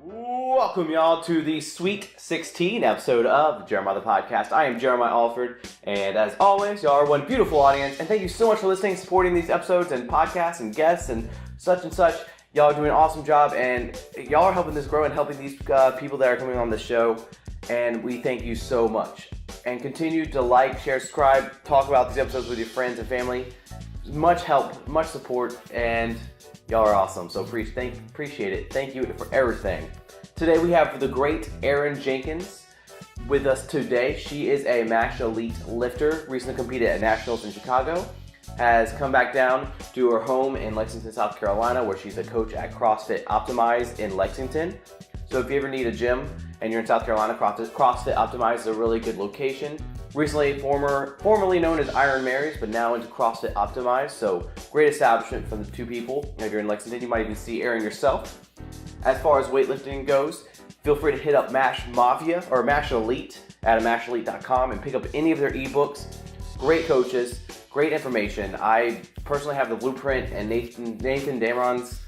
Welcome, y'all, to the Sweet 16 episode of Jeremiah the Podcast. I am Jeremiah Alford, and as always, y'all are one beautiful audience, and thank you so much for listening, supporting these episodes and podcasts and guests and such. Y'all are doing an awesome job, and y'all are helping this grow and helping these people that are coming on the show, and we thank you so much. And continue to like, share, subscribe, talk about these episodes with your friends and family. Much help, much support, and y'all are awesome, so appreciate it. Thank you for everything. Today we have the great Erin Jenkins with us today. She is a national elite lifter, recently competed at Nationals in Chicago, has come back down to her home in Lexington, South Carolina, where she's a coach at CrossFit Optimize in Lexington. So if you ever need a gym and you're in South Carolina, CrossFit Optimize is a really good location. Recently formerly known as Iron Mary's, but now into CrossFit Optimize. So great establishment from the two people. If you're in Lexington, you might even see Erin yourself. As far as weightlifting goes, feel free to hit up Mash Mafia or Mash Elite at mashelite.com and pick up any of their ebooks. Great coaches, great information. I personally have the blueprint, and Nathan Dameron's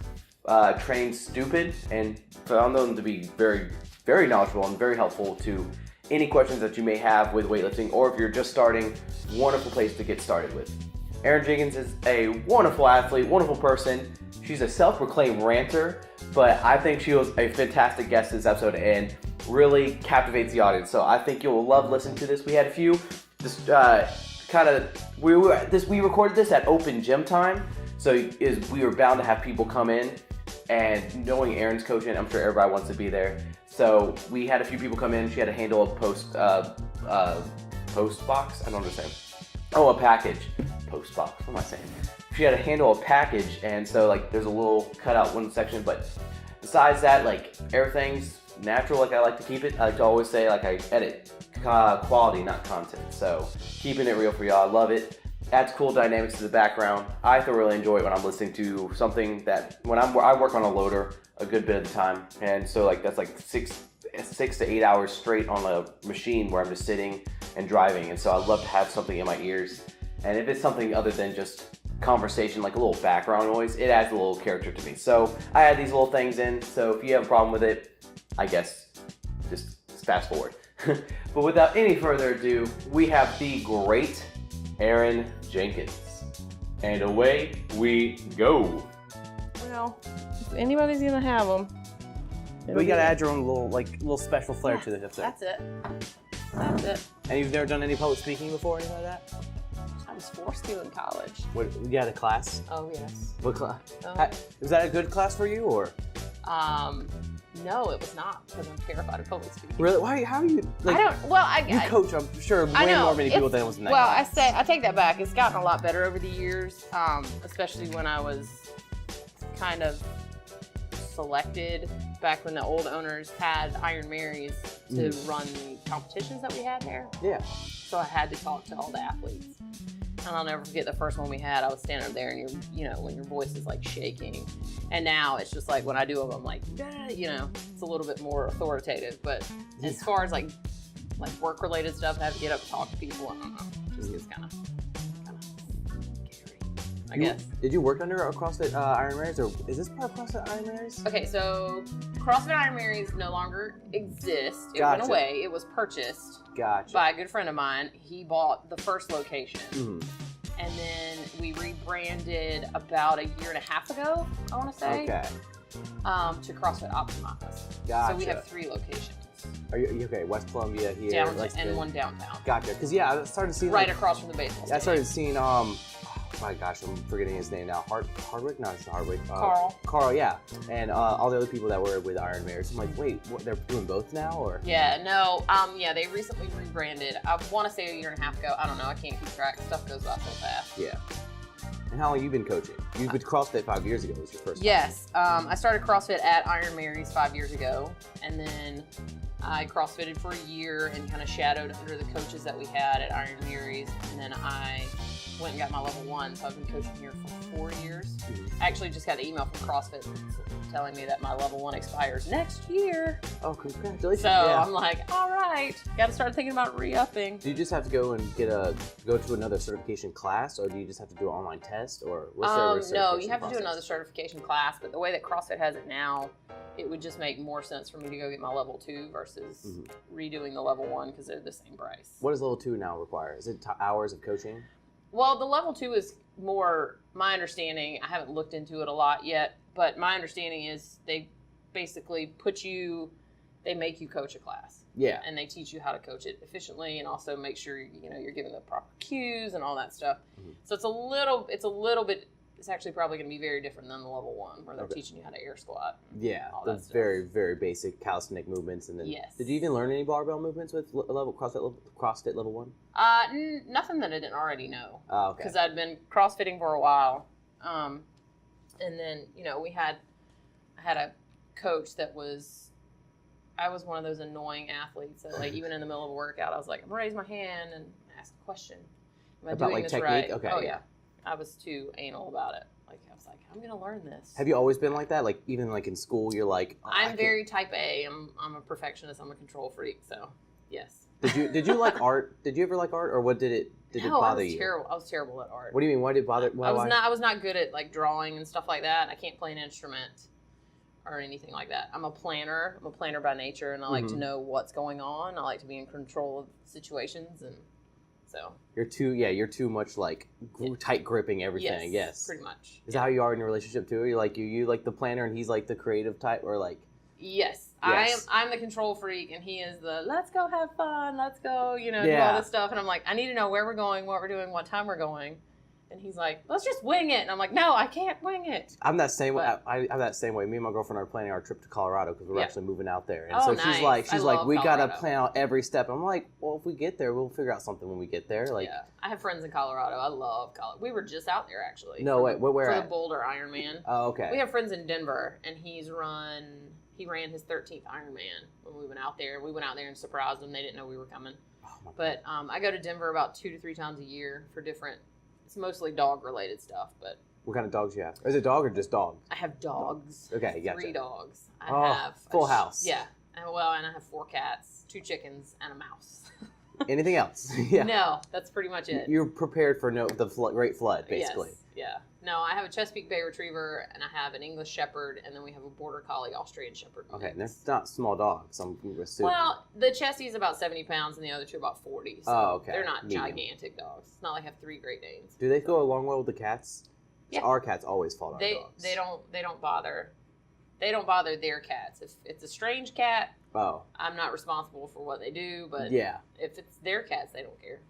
trained Stupid, and found them to be very, very knowledgeable and very helpful to any questions that you may have with weightlifting, or if you're just starting, wonderful place to get started with. Erin Jenkins is a wonderful athlete, wonderful person. She's a self-proclaimed ranter, but I think she was a fantastic guest this episode and really captivates the audience. So I think you'll love listening to this. We had a few, we recorded this at open gym time, so we were bound to have people come in, and knowing Erin's coaching, I'm sure everybody wants to be there. So we had a few people come in. She had to handle a post box. I don't understand. Oh, a package. Post box. What am I saying? She had to handle a package, and so there's a little cutout one section, but besides that, everything's natural. I like to keep it. I like to always say I edit quality, not content. So keeping it real for y'all. I love it. Adds cool dynamics to the background. I thoroughly enjoy it when I'm listening to something that I work on a loader a good bit of the time, and so that's 6 to 8 hours straight on a machine where I'm just sitting and driving, and so I love to have something in my ears. And if it's something other than just conversation, like a little background noise, it adds a little character to me. So I add these little things in, so if you have a problem with it, I guess just fast forward. But without any further ado, we have the great Erin Jenkins. And away we go. Well, if anybody's gonna have them, but you gotta add your own little special flair to this episode. That's it. And you've never done any public speaking before or anything like that? I was forced to in college. What, you had a class? Oh, yes. What class? Was that a good class for you, or? No, it was not, because I'm terrified of public speaking. Really? Why? How are you? You coach, I'm sure, way more many people than it was in that class. Well, I take that back. It's gotten a lot better over the years, especially when I was kind of selected back when the old owners had Iron Mary's to run the competitions that we had there. Yeah. So I had to talk to all the athletes. And I'll never forget the first one we had. I was standing there, and when your voice is shaking. And now it's just when I do them, I'm it's a little bit more authoritative. But as far as work related stuff, I have to get up and talk to people. I don't know. It just gets kind of scary, I guess. Did you work under a CrossFit Iron Mary's, or is this part of CrossFit Iron Mary's? Okay, so CrossFit Iron Mary's no longer exists. It went away. It was purchased by a good friend of mine. He bought the first location. Mm-hmm. And then we rebranded about a year and a half ago, I want to say. Okay. To CrossFit Optimize. Gotcha. So we have 3 locations. Are you okay? West Columbia here, and one downtown. Gotcha. Because I started seeing right across from the baseball stadium. I started seeing my gosh, I'm forgetting his name now. Hardwick? No, it's not Hardwick. Carl, yeah. And all the other people that were with Iron Mary's. I'm like, wait, what, they're doing both now, or? Yeah, no, they recently rebranded. I want to say a year and a half ago. I don't know. I can't keep track. Stuff goes by so fast. Yeah. And how long have you been coaching? You did CrossFit 5 years ago was your first time. Yes. I started CrossFit at Iron Mary's 5 years ago. And then I CrossFitted for a year and kind of shadowed under the coaches that we had at Iron Mary's. And then I went and got my level 1, so I've been coaching here for 4 years. Mm-hmm. I actually just got an email from CrossFit telling me that my level 1 expires next year. Oh, congratulations. So yeah. I'm like, all right, got to start thinking about re-upping. Do you just have to go and go to another certification class, or do you just have to do an online test, or what's the No, you have process? to do another certification class, but the way that CrossFit has it now, it would just make more sense for me to go get my level 2 versus redoing the level 1 because they're the same price. What does level 2 now require? Is it hours of coaching? Well, the level 2 is more, my understanding, I haven't looked into it a lot yet, but my understanding is they basically they make you coach a class. Yeah. And they teach you how to coach it efficiently and also make sure, you're giving the proper cues and all that stuff. Mm-hmm. So it's actually probably going to be very different than the level 1 where they're teaching you how to air squat. Yeah, the very, very basic calisthenic movements. And then, yes. Did you even learn any barbell movements with CrossFit level 1? Nothing that I didn't already know. Oh, okay. Because I'd been CrossFitting for a while. And then, I had a coach that I was one of those annoying athletes that, like, even in the middle of a workout, I was like, I'm going to raise my hand and ask a question. Am I about, doing like, this technique? right? Okay. Oh, yeah. I was too anal about it. Like, I was like, I'm going to learn this. Have you always been like that? Like, even like in school, you're like, I'm very type A. I'm a perfectionist. I'm a control freak. So, yes. Did you like art? Did you ever like art, or what did it bother you? Terrible. I was terrible at art. What do you mean? Why did it bother? I was not good at, like, drawing and stuff like that. I can't play an instrument or anything like that. I'm a planner. I'm a planner by nature, and I like to know what's going on. I like to be in control of situations, and so you're too much like tight gripping everything. Yes, pretty much. Is that how you are in your relationship too? You like the planner, and he's like the creative type, or like? Yes. I'm the control freak, and he is the let's go have fun, let's go, do all this stuff, and I'm like, I need to know where we're going, what we're doing, what time we're going. And he's like, let's just wing it. And I'm like, no, I can't wing it. I'm that same way. I'm that same way. Me and my girlfriend are planning our trip to Colorado because we're actually moving out there. And so nice. she's like, we got to Colorado. plan out every step. I'm like, well, if we get there, we'll figure out something when we get there. Like, yeah. I have friends in Colorado. I love Colorado. We were just out there, actually. No, wait, where for at? the Boulder Ironman. Oh, okay. We have friends in Denver, and he ran his 13th Ironman when we went out there. We went out there and surprised them. They didn't know we were coming. Oh, my but I go to Denver about 2 to 3 times a year for different. It's mostly dog-related stuff, but... What kind of dogs do you have? Is it dog or just dog? I have dogs. Okay, gotcha. 3 dogs. I have... Full house. Yeah. And I have 4 cats, 2 chickens, and a mouse. Anything else? Yeah. No, that's pretty much it. You're prepared for the great flood, basically. Yes, yeah. No, I have a Chesapeake Bay Retriever, and I have an English Shepherd, and then we have a Border Collie Australian Shepherd. Okay, and they're not small dogs, I'm assuming. Well, the Chessie's about 70 pounds, and the other 2 about 40. So okay. They're not Medium. Gigantic dogs. It's not like I have 3 Great Danes. Do they go a long way with the cats? Yeah. Our cats always fall on our dogs. They don't bother. They don't bother their cats. If it's a strange cat, I'm not responsible for what they do. But if it's their cats, they don't care.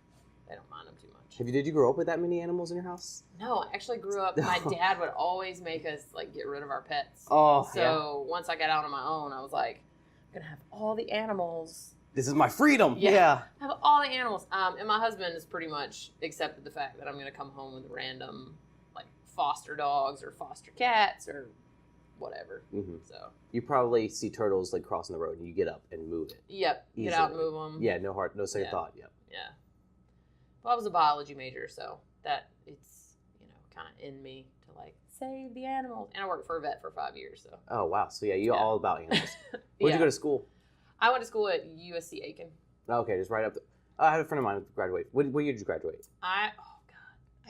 They don't mind them too much. Did you grow up with that many animals in your house? No, I actually grew up. My dad would always make us get rid of our pets. Oh, so once I got out on my own, I was like, I'm gonna have all the animals. This is my freedom. Yeah. Have all the animals. And my husband has pretty much accepted the fact that I'm gonna come home with random foster dogs or foster cats or whatever. Mm-hmm. So you probably see turtles crossing the road, and you get up and move it. Yep. Easily. Get out and move them. Yeah. No second thought. Yep. Yeah. Well, I was a biology major, so that it's kind of in me to save the animals. And I worked for a vet for 5 years, so. Oh wow! So you're all about animals. Where'd you go to school? I went to school at USC Aiken. Okay, just right up. I had a friend of mine graduate. What year did you graduate? I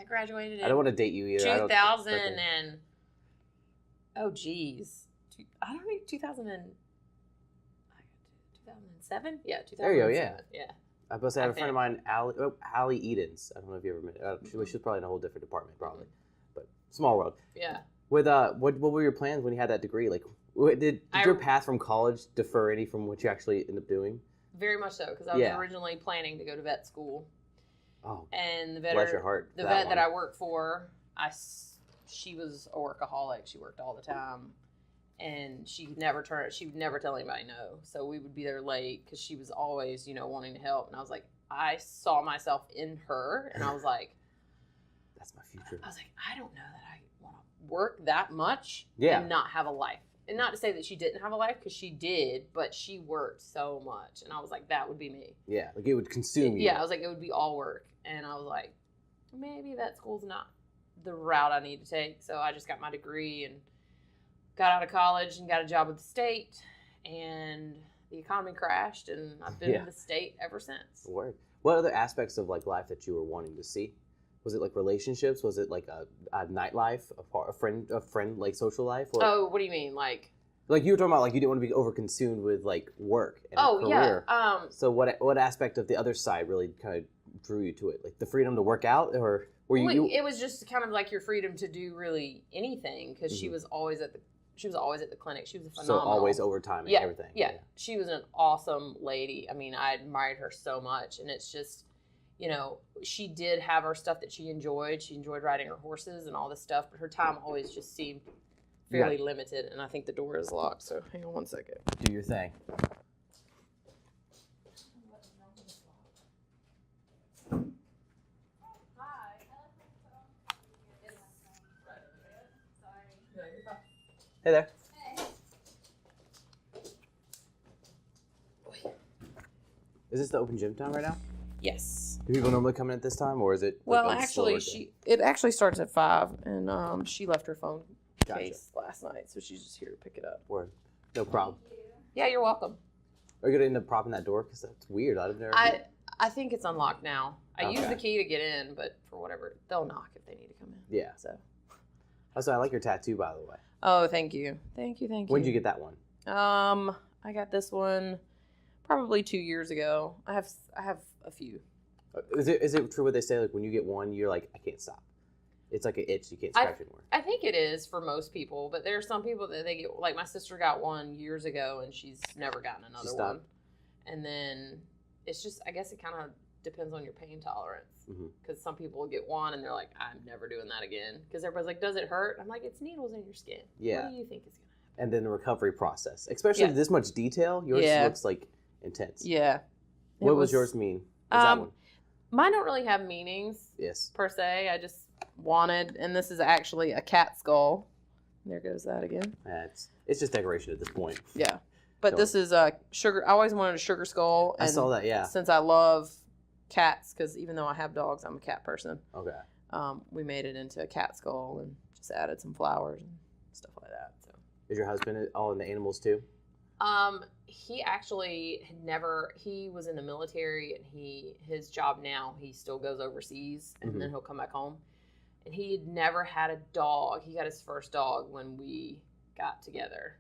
graduated. I don't want to date you either. 2000 and oh geez, I don't know 2007. Yeah, 2007. There you go. Yeah. Yeah. I was supposed to have a friend of mine, Allie Edens. I don't know if you ever met her. She was probably in a whole different department, probably. But small world. Yeah. With what were your plans when you had that degree? Did your path from college differ any from what you actually ended up doing? Very much so, because I was originally planning to go to vet school. Oh. And the vet, bless your heart. The vet that I worked for, she was a workaholic. She worked all the time. And she would never tell anybody no. So we would be there late because she was always, wanting to help. And I was like, I saw myself in her, and I was like, that's my future. I was like, I don't know that I want to work that much and not have a life. And not to say that she didn't have a life, because she did, but she worked so much. And I was like, that would be me. Yeah, it would consume you. Yeah, I was like, it would be all work. And I was like, maybe vet school's not the route I need to take. So I just got my degree and got out of college and got a job with the state, and the economy crashed, and I've been in the state ever since. Word. What other aspects of like life that you were wanting to see? Was it like relationships? Was it like a nightlife, a friend like social life? Or, Oh, what do you mean? Like you were talking about, like you didn't want to be overconsumed with like work and a career. Yeah. So what aspect of the other side really kind of drew you to it? Like the freedom to work out, or were you? It was just kind of like your freedom to do really anything, because she was always at the clinic. She was a phenomenal. So always overtime and everything. Yeah, she was an awesome lady. I mean, I admired her so much, and it's just, you know, she did have her stuff that she enjoyed. She enjoyed riding her horses and all this stuff, but her time always just seemed fairly limited, and I think the door is locked, so hang on one second. Do your thing. Hey there. Is this the open gym time right now? Yes. Do people normally come in at this time, or is it? Well, actually, it actually starts at 5, and she left her phone case last night, so she's just here to pick it up. Word. No problem. Yeah, you're welcome. Are you gonna end up propping that door? Because that's weird. I think it's unlocked now. I use the key to get in, but for whatever, they'll knock if they need to come in. Yeah. So. Also, I like your tattoo, by the way. Oh, thank you. Thank you. When did you get that one? I got this one probably 2 years ago. I have a few. Is it true what they say? Like when you get one, you're like, I can't stop. It's like an itch you can't scratch anymore. I think it is for most people, but there are some people that they get. Like my sister got one years ago, and she's never gotten another one. And then it's just, I guess it kind of depends on your pain tolerance. Because some people will get one and they're like, I'm never doing that again. Because everybody's like, does it hurt? I'm like, it's needles in your skin. Yeah. What do you think is going to happen? And then the recovery process, especially this much detail, yours looks like intense. Yeah. What was yours mean? That one? Mine don't really have meanings. Yes. Per se. I just wanted, and this is actually a cat skull. There goes that again. It's just decoration at this point. Yeah. But this is a sugar. I always wanted a sugar skull. I saw that, yeah. Since I love cats, because even though I have dogs, I'm a cat person. Okay. We made it into a cat skull and just added some flowers and stuff like that. So. Is your husband all in the animals too? He actually had never. He was in the military, and his job now, he still goes overseas, and then he'll come back home. And he had never had a dog. He got his first dog when we got together.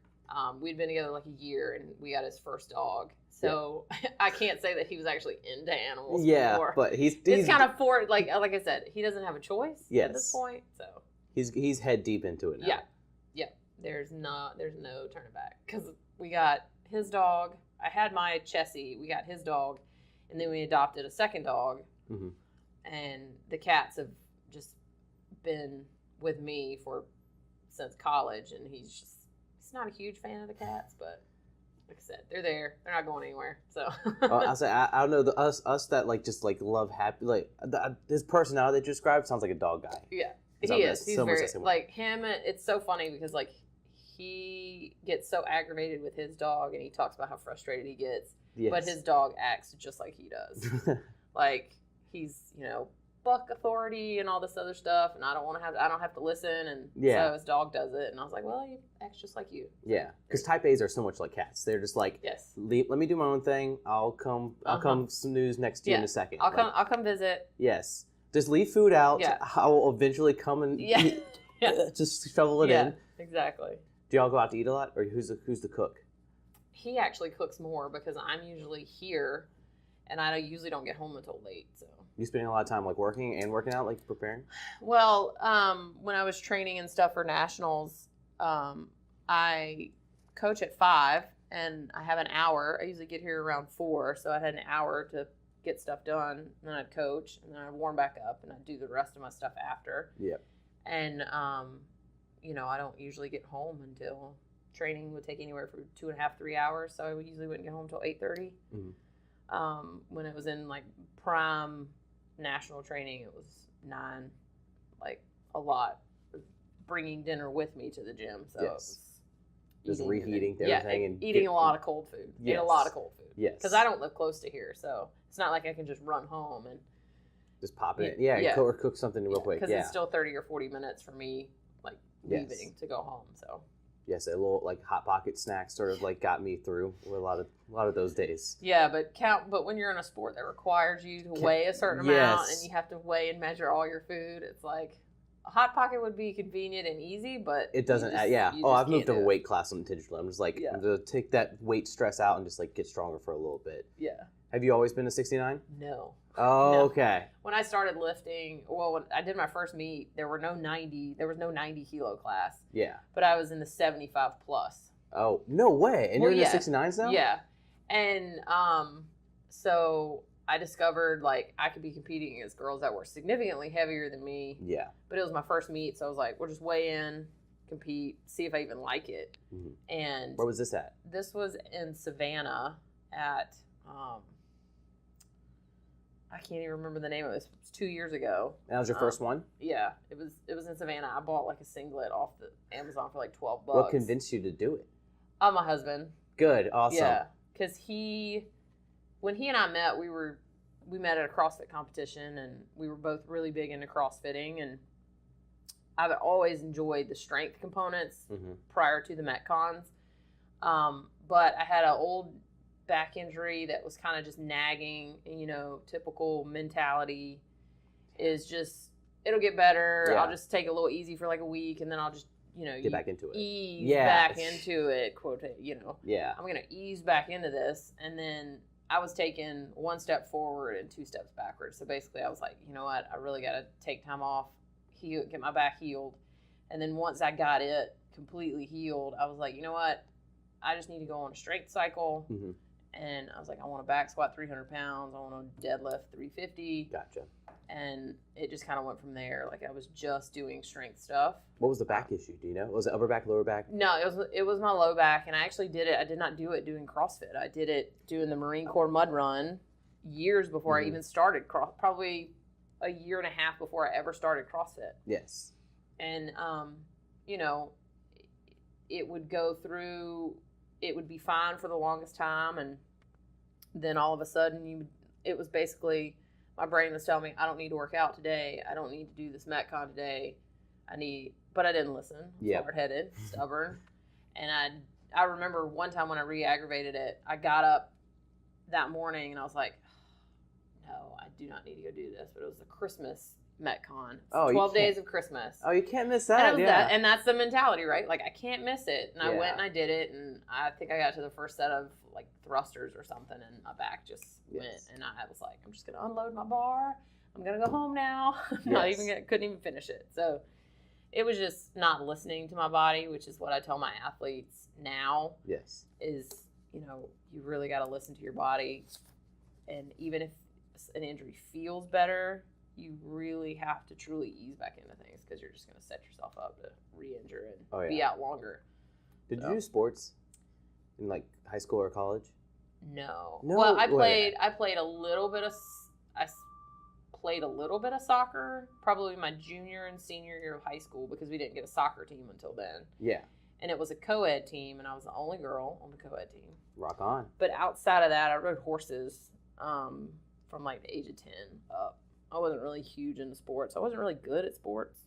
We'd been together like a year, and we got his first dog. So I can't say that he was actually into animals before. But he's kind of for like I said, he doesn't have a choice at this point. So he's head deep into it now. Yeah. There's no turning back, because we got his dog. I had my Chessie. We got his dog, and then we adopted a second dog. And the cats have just been with me since college, and he's not a huge fan of the cats, but like I said, they're there. They're not going anywhere. So I'll say I don't know us that like just like love happy like his personality that you described sounds like a dog guy. Yeah, he is. He's very like him. It's so funny because like he gets so aggravated with his dog, and he talks about how frustrated he gets. Yes. But his dog acts just like he does. Like he's buck authority and all this other stuff, and I don't have to listen, and so his dog does it, and I was like, well, he acts just like you. Yeah, because type A's are so much like cats. They're just like, let me do my own thing. I'll come snooze next to you in a second. I'll come visit. Yes, just leave food out. Yeah. I will eventually come and just shovel it in. Exactly. Do y'all go out to eat a lot, or who's the cook? He actually cooks more because I'm usually here, and I usually don't get home until late. So. You spending a lot of time like working out, like preparing? Well, when I was training and stuff for nationals, I coach at 5, and I have an hour. I usually get here around 4, so I had an hour to get stuff done. And then I'd coach, and then I'd warm back up, and I'd do the rest of my stuff after. Yep. And I don't usually get home until training would take anywhere from 2.5, 3 hours. So I usually wouldn't get home until 8:30. When it was in like prime national training, it was 9, like a lot. Bringing dinner with me to the gym, so just reheating everything and eating a lot of cold food. Yes. Ate a lot of cold food. Yes, because I don't live close to here, so it's not like I can just run home and Just pop it in. Yeah. Or cook something real quick. Because it's still 30 or 40 minutes for me, like, leaving to go home, so. Yes, a little, like, Hot Pocket snack sort of, like, got me through a lot of those days. Yeah, but when you're in a sport that requires you to weigh a certain amount and you have to weigh and measure all your food, it's like, a Hot Pocket would be convenient and easy, but it doesn't. I've moved up a weight class intentionally. I'm just like, I'm going to take that weight stress out and just, like, get stronger for a little bit. Yeah. Have you always been a 69? No. Oh, no. Okay. When I started lifting, when I did my first meet, there was no 90 kilo class. Yeah. But I was in the 75 plus. Oh, no way. And you're in the 69s now? Yeah. And so I discovered, like, I could be competing against girls that were significantly heavier than me. Yeah. But it was my first meet, so I was like, we'll just weigh in, compete, see if I even like it. Mm-hmm. And where was this at? This was in Savannah at I can't even remember the name of it. It was 2 years ago. That was your first one? Yeah, it was in Savannah. I bought like a singlet off the Amazon for like $12. What convinced you to do it? My husband. Good, awesome. Yeah, because when he and I met, we met at a CrossFit competition, and we were both really big into CrossFitting, and I've always enjoyed the strength components prior to the Metcons. But I had an old back injury that was kind of just nagging, typical mentality is just, it'll get better. Yeah. I'll just take a little easy for like a week, and then I'll just, get back into it. Ease back into it, quote, Yeah. I'm going to ease back into this. And then I was taking one step forward and two steps backwards. So basically I was like, you know what? I really got to take time off, get my back healed. And then once I got it completely healed, I was like, you know what? I just need to go on a strength cycle. Mm-hmm. And I was like, I want to back squat 300 pounds. I want to deadlift 350. Gotcha. And it just kind of went from there. Like, I was just doing strength stuff. What was the back issue? Do you know? Was it upper back, lower back? No, it was my low back. And I actually did it. I did not do it doing CrossFit. I did it doing the Marine Corps mud run years before I even started probably a year and a half before I ever started CrossFit. Yes. And, it would go through, it would be fine for the longest time. And then all of a sudden it was basically, my brain was telling me, I don't need to work out today. I don't need to do this Metcon today. But I didn't listen. Hard-headed, stubborn. And I remember one time when I re-aggravated it, I got up that morning and I was like, no, I do not need to go do this. But it was the Christmas Metcon. 12 days of Christmas. Oh, you can't miss that. And that's the mentality, right? Like, I can't miss it. And I went and I did it, and I think I got to the first set of like thrusters or something, and my back just went. And I was like, I'm just gonna unload my bar. I'm gonna go home now. Couldn't even finish it. So it was just not listening to my body, which is what I tell my athletes now. Yes. Is, you really got to listen to your body, and even if an injury feels better, you really have to truly ease back into things, because you're just going to set yourself up to re-injure and be out longer. Did you do sports in like high school or college? No. Well, I played a little bit of soccer, probably my junior and senior year of high school, because we didn't get a soccer team until then. Yeah. And it was a co-ed team, and I was the only girl on the co-ed team. Rock on. But outside of that, I rode horses from like the age of 10 up. I wasn't really huge into sports. I wasn't really good at sports.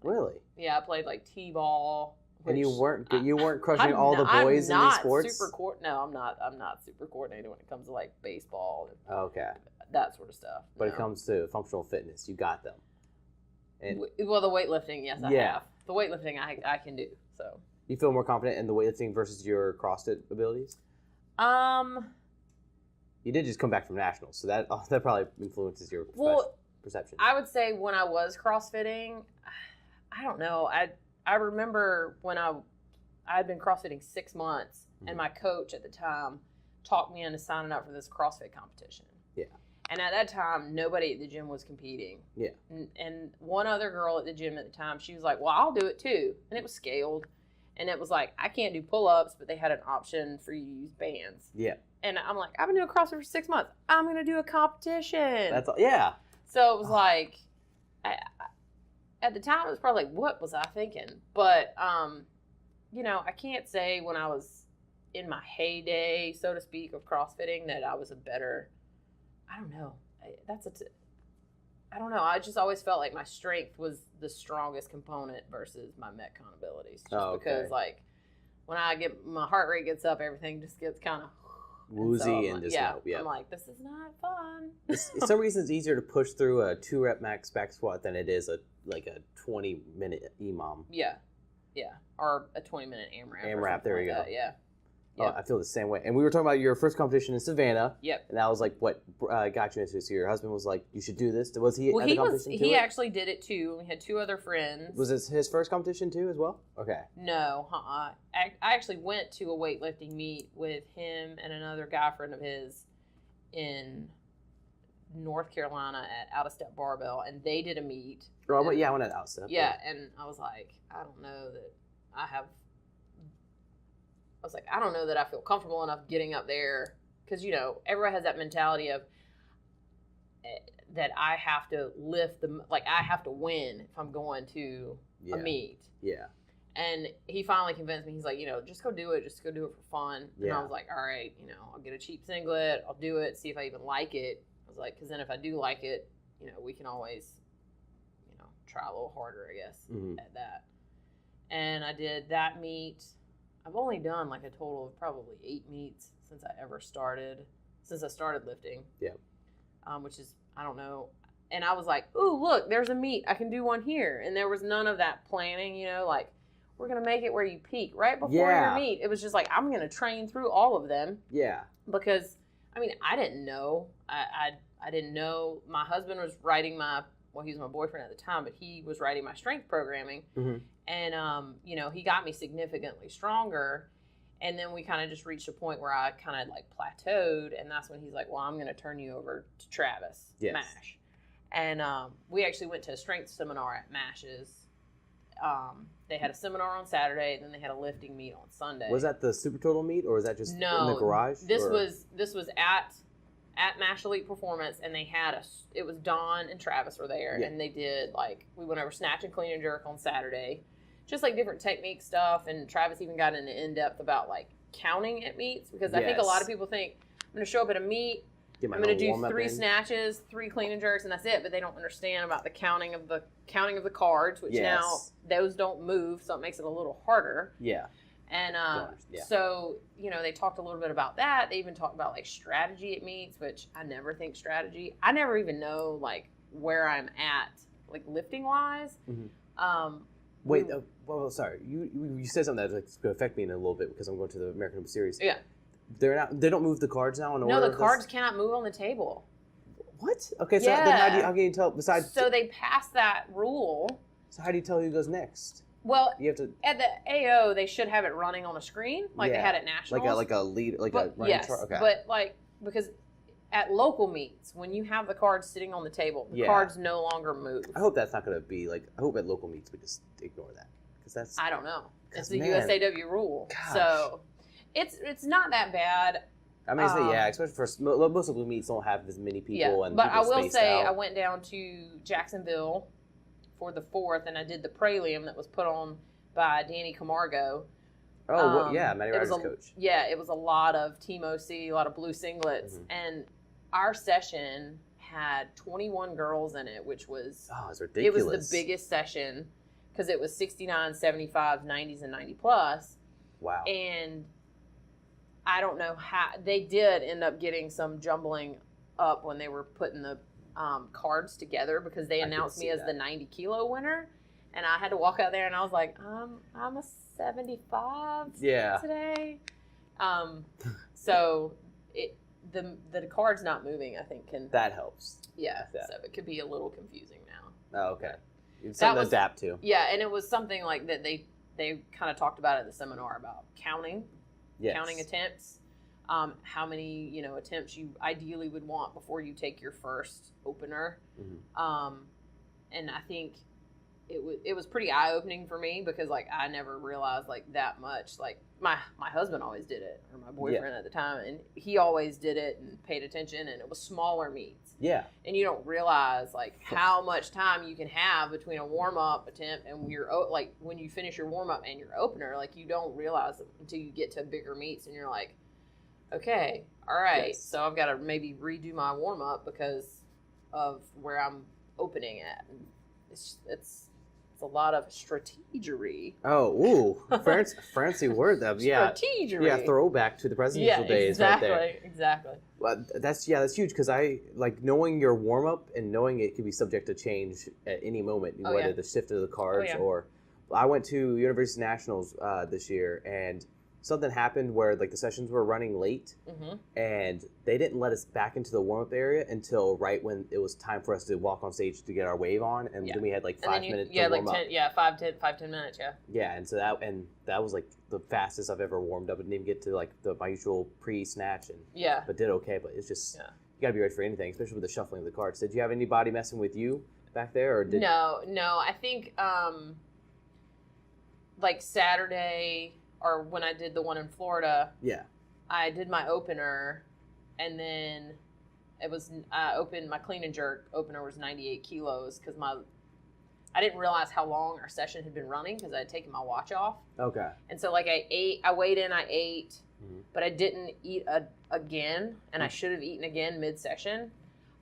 Really? Yeah, I played like t-ball. And you weren't crushing all the boys in these sports? I'm not super coordinated when it comes to like baseball. And okay. That sort of stuff. But it comes to functional fitness, you got them. And well, the weightlifting, yes, I have. The weightlifting I can do. So. You feel more confident in the weightlifting versus your CrossFit abilities? You did just come back from nationals, so that probably influences your perception. I would say when I was CrossFitting, I don't know. I remember when I had been CrossFitting 6 months, and my coach at the time talked me into signing up for this CrossFit competition. Yeah. And at that time, nobody at the gym was competing. Yeah. And one other girl at the gym at the time, she was like, well, I'll do it too. And it was scaled. And it was like, I can't do pull-ups, but they had an option for you to use bands. Yeah. And I'm like, I've been doing CrossFit for 6 months. I'm going to do a competition. That's all, yeah. So it was like, at the time, it was probably like, what was I thinking? But, I can't say when I was in my heyday, so to speak, of CrossFitting that I was a better, I don't know. I don't know. I just always felt like my strength was the strongest component versus my Metcon abilities. Just because, like, when my heart rate gets up, everything just gets kind of woozy and just I'm like, this is not fun. For some reason, it's easier to push through a 2-rep max back squat than it is a 20-minute EMOM. Yeah, or a 20-minute AMRAP. AMRAP, there you go. Yeah. Oh, I feel the same way. And we were talking about your first competition in Savannah. Yep. And that was like what got you into it. So your husband was like, you should do this. Was he at the competition too? He actually did it too. We had 2 other friends. Was this his first competition too as well? Okay. No, I actually went to a weightlifting meet with him and another guy friend of his in North Carolina at Out of Step Barbell, and they did a meet. Oh, I went at Out of Step. Yeah, and I was like, I don't know that I feel comfortable enough getting up there, because, you know, everybody has that mentality of that I have to I have to win if I'm going to a meet. Yeah. And he finally convinced me. He's like, you know, just go do it. Just go do it for fun. Yeah. And I was like, all right, you know, I'll get a cheap singlet. I'll do it. See if I even like it. I was like, because then if I do like it, you know, we can always, you know, try a little harder, I guess, at that. And I did that meet. I've only done like a total of probably 8 meets since I started lifting. Yeah. Which is, I don't know. And I was like, ooh, look, there's a meet. I can do one here. And there was none of that planning, you know, like, we're going to make it where you peak right before your meet. It was just like, I'm going to train through all of them. Yeah. Because, I mean, I didn't know. I didn't know. My husband was writing he was my boyfriend at the time, but he was writing my strength programming. Mm-hmm. And, you know, he got me significantly stronger. And then we kind of just reached a point where I kind of like plateaued. And that's when he's like, well, I'm going to turn you over to Travis, MASH. And we actually went to a strength seminar at MASH's. They had a seminar on Saturday, and then they had a lifting meet on Sunday. Was that the Super Total meet, or was that just in the garage? This was at MASH Elite Performance, and they had it was Dawn and Travis were there, and they did, like, we went over snatch and clean and jerk on Saturday, just like different technique stuff, and Travis even got into in-depth about like counting at meets, because I think a lot of people think I'm going to show up at a meet, I'm going to do 3 snatches, 3 clean and jerks, and that's it, but they don't understand about the counting of the cards, which now those don't move, so it makes it a little harder. Yeah. And so, you know, they talked a little bit about that. They even talked about like strategy at meets, which I never think strategy. I never even know like where I'm at, like lifting wise. Mm-hmm. Sorry. You said something that's like, going to affect me in a little bit because I'm going to the American Open Series. Yeah. They don't move the cards now in order? No, the cards cannot move on the table. What? Okay, so then how can you tell besides? So they passed that rule. So how do you tell who goes next? Well, you have to at the AO they should have it running on a screen like they had at Nationals. Like a lead, like a running chart. Okay. But like because at local meets when you have the cards sitting on the table, the cards no longer move. I hope that's not going to be like. I hope at local meets we just ignore that because that's. I don't know. It's the USAW rule. Gosh. So it's not that bad. I mean, especially for most local meets don't have as many people. Yeah, but I will say I went down to Jacksonville for the 4th, and I did the prelim that was put on by Danny Camargo. Oh, Matty Ryder's coach. Yeah, it was a lot of Team OC, a lot of blue singlets, and our session had 21 girls in it, which was it's ridiculous. It was the biggest session because it was 69, 75, 90s, and 90 plus. Wow. And I don't know how they did end up getting some jumbling up when they were putting the cards together because they announced me as the 90 kilo winner, and I had to walk out there and I was like, I'm a 75 today. So the card's not moving. I think that helps. Yeah, so it could be a little confusing now. Oh, okay. It's something to adapt to. Yeah, and it was something like that. They kind of talked about at the seminar about counting attempts. How many attempts you ideally would want before you take your first opener. Mm-hmm. And I think it was pretty eye-opening for me because like I never realized like that much. Like my husband always did it, or my boyfriend at the time, and he always did it and paid attention, and it was smaller meets. Yeah. And you don't realize like how much time you can have between a warm-up attempt and like when you finish your warm-up and your opener, like you don't realize it until you get to bigger meets and you're like, okay, all right, so I've got to maybe redo my warm-up because of where I'm opening at. And it's a lot of strategery. Oh, ooh, fancy word though. Yeah, strategery. Yeah, throwback to the presidential days right there. Exactly. Well, that's huge because I like knowing your warm up and knowing it could be subject to change at any moment, whether the shift of the cards or. I went to USA Nationals this year, and something happened where like the sessions were running late, and they didn't let us back into the warm up area until right when it was time for us to walk on stage to get our wave on, and then we had like 5 minutes to warm up. 5-10 minutes. Yeah, and so that was like the fastest I've ever warmed up. I didn't even get to like my usual pre-snatch, but did okay. But it's just you gotta be ready for anything, especially with the shuffling of the cards. Did you have anybody messing with you back there, or did No. I think like Saturday. Or when I did the one in Florida, I did my opener, and then I opened my clean and jerk opener was 98 kilos because I didn't realize how long our session had been running because I had taken my watch off. Okay. And so like I weighed in, I ate, but I didn't eat again, and I should have eaten again mid-session.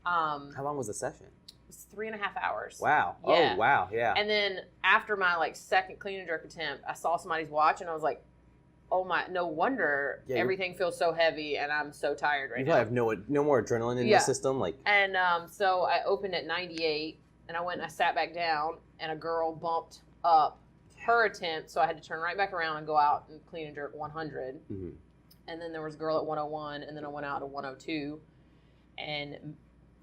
How long was the session? It was 3.5 hours. Wow. Yeah. Oh, wow. Yeah. And then after my like second clean and jerk attempt, I saw somebody's watch and I was like, oh my, no wonder everything feels so heavy and I'm so tired right now. You probably have no more adrenaline in the system. And so I opened at 98 and I went and I sat back down and a girl bumped up her attempt. So I had to turn right back around and go out and clean and jerk 100. Mm-hmm. And then there was a girl at 101 and then I went out to 102 and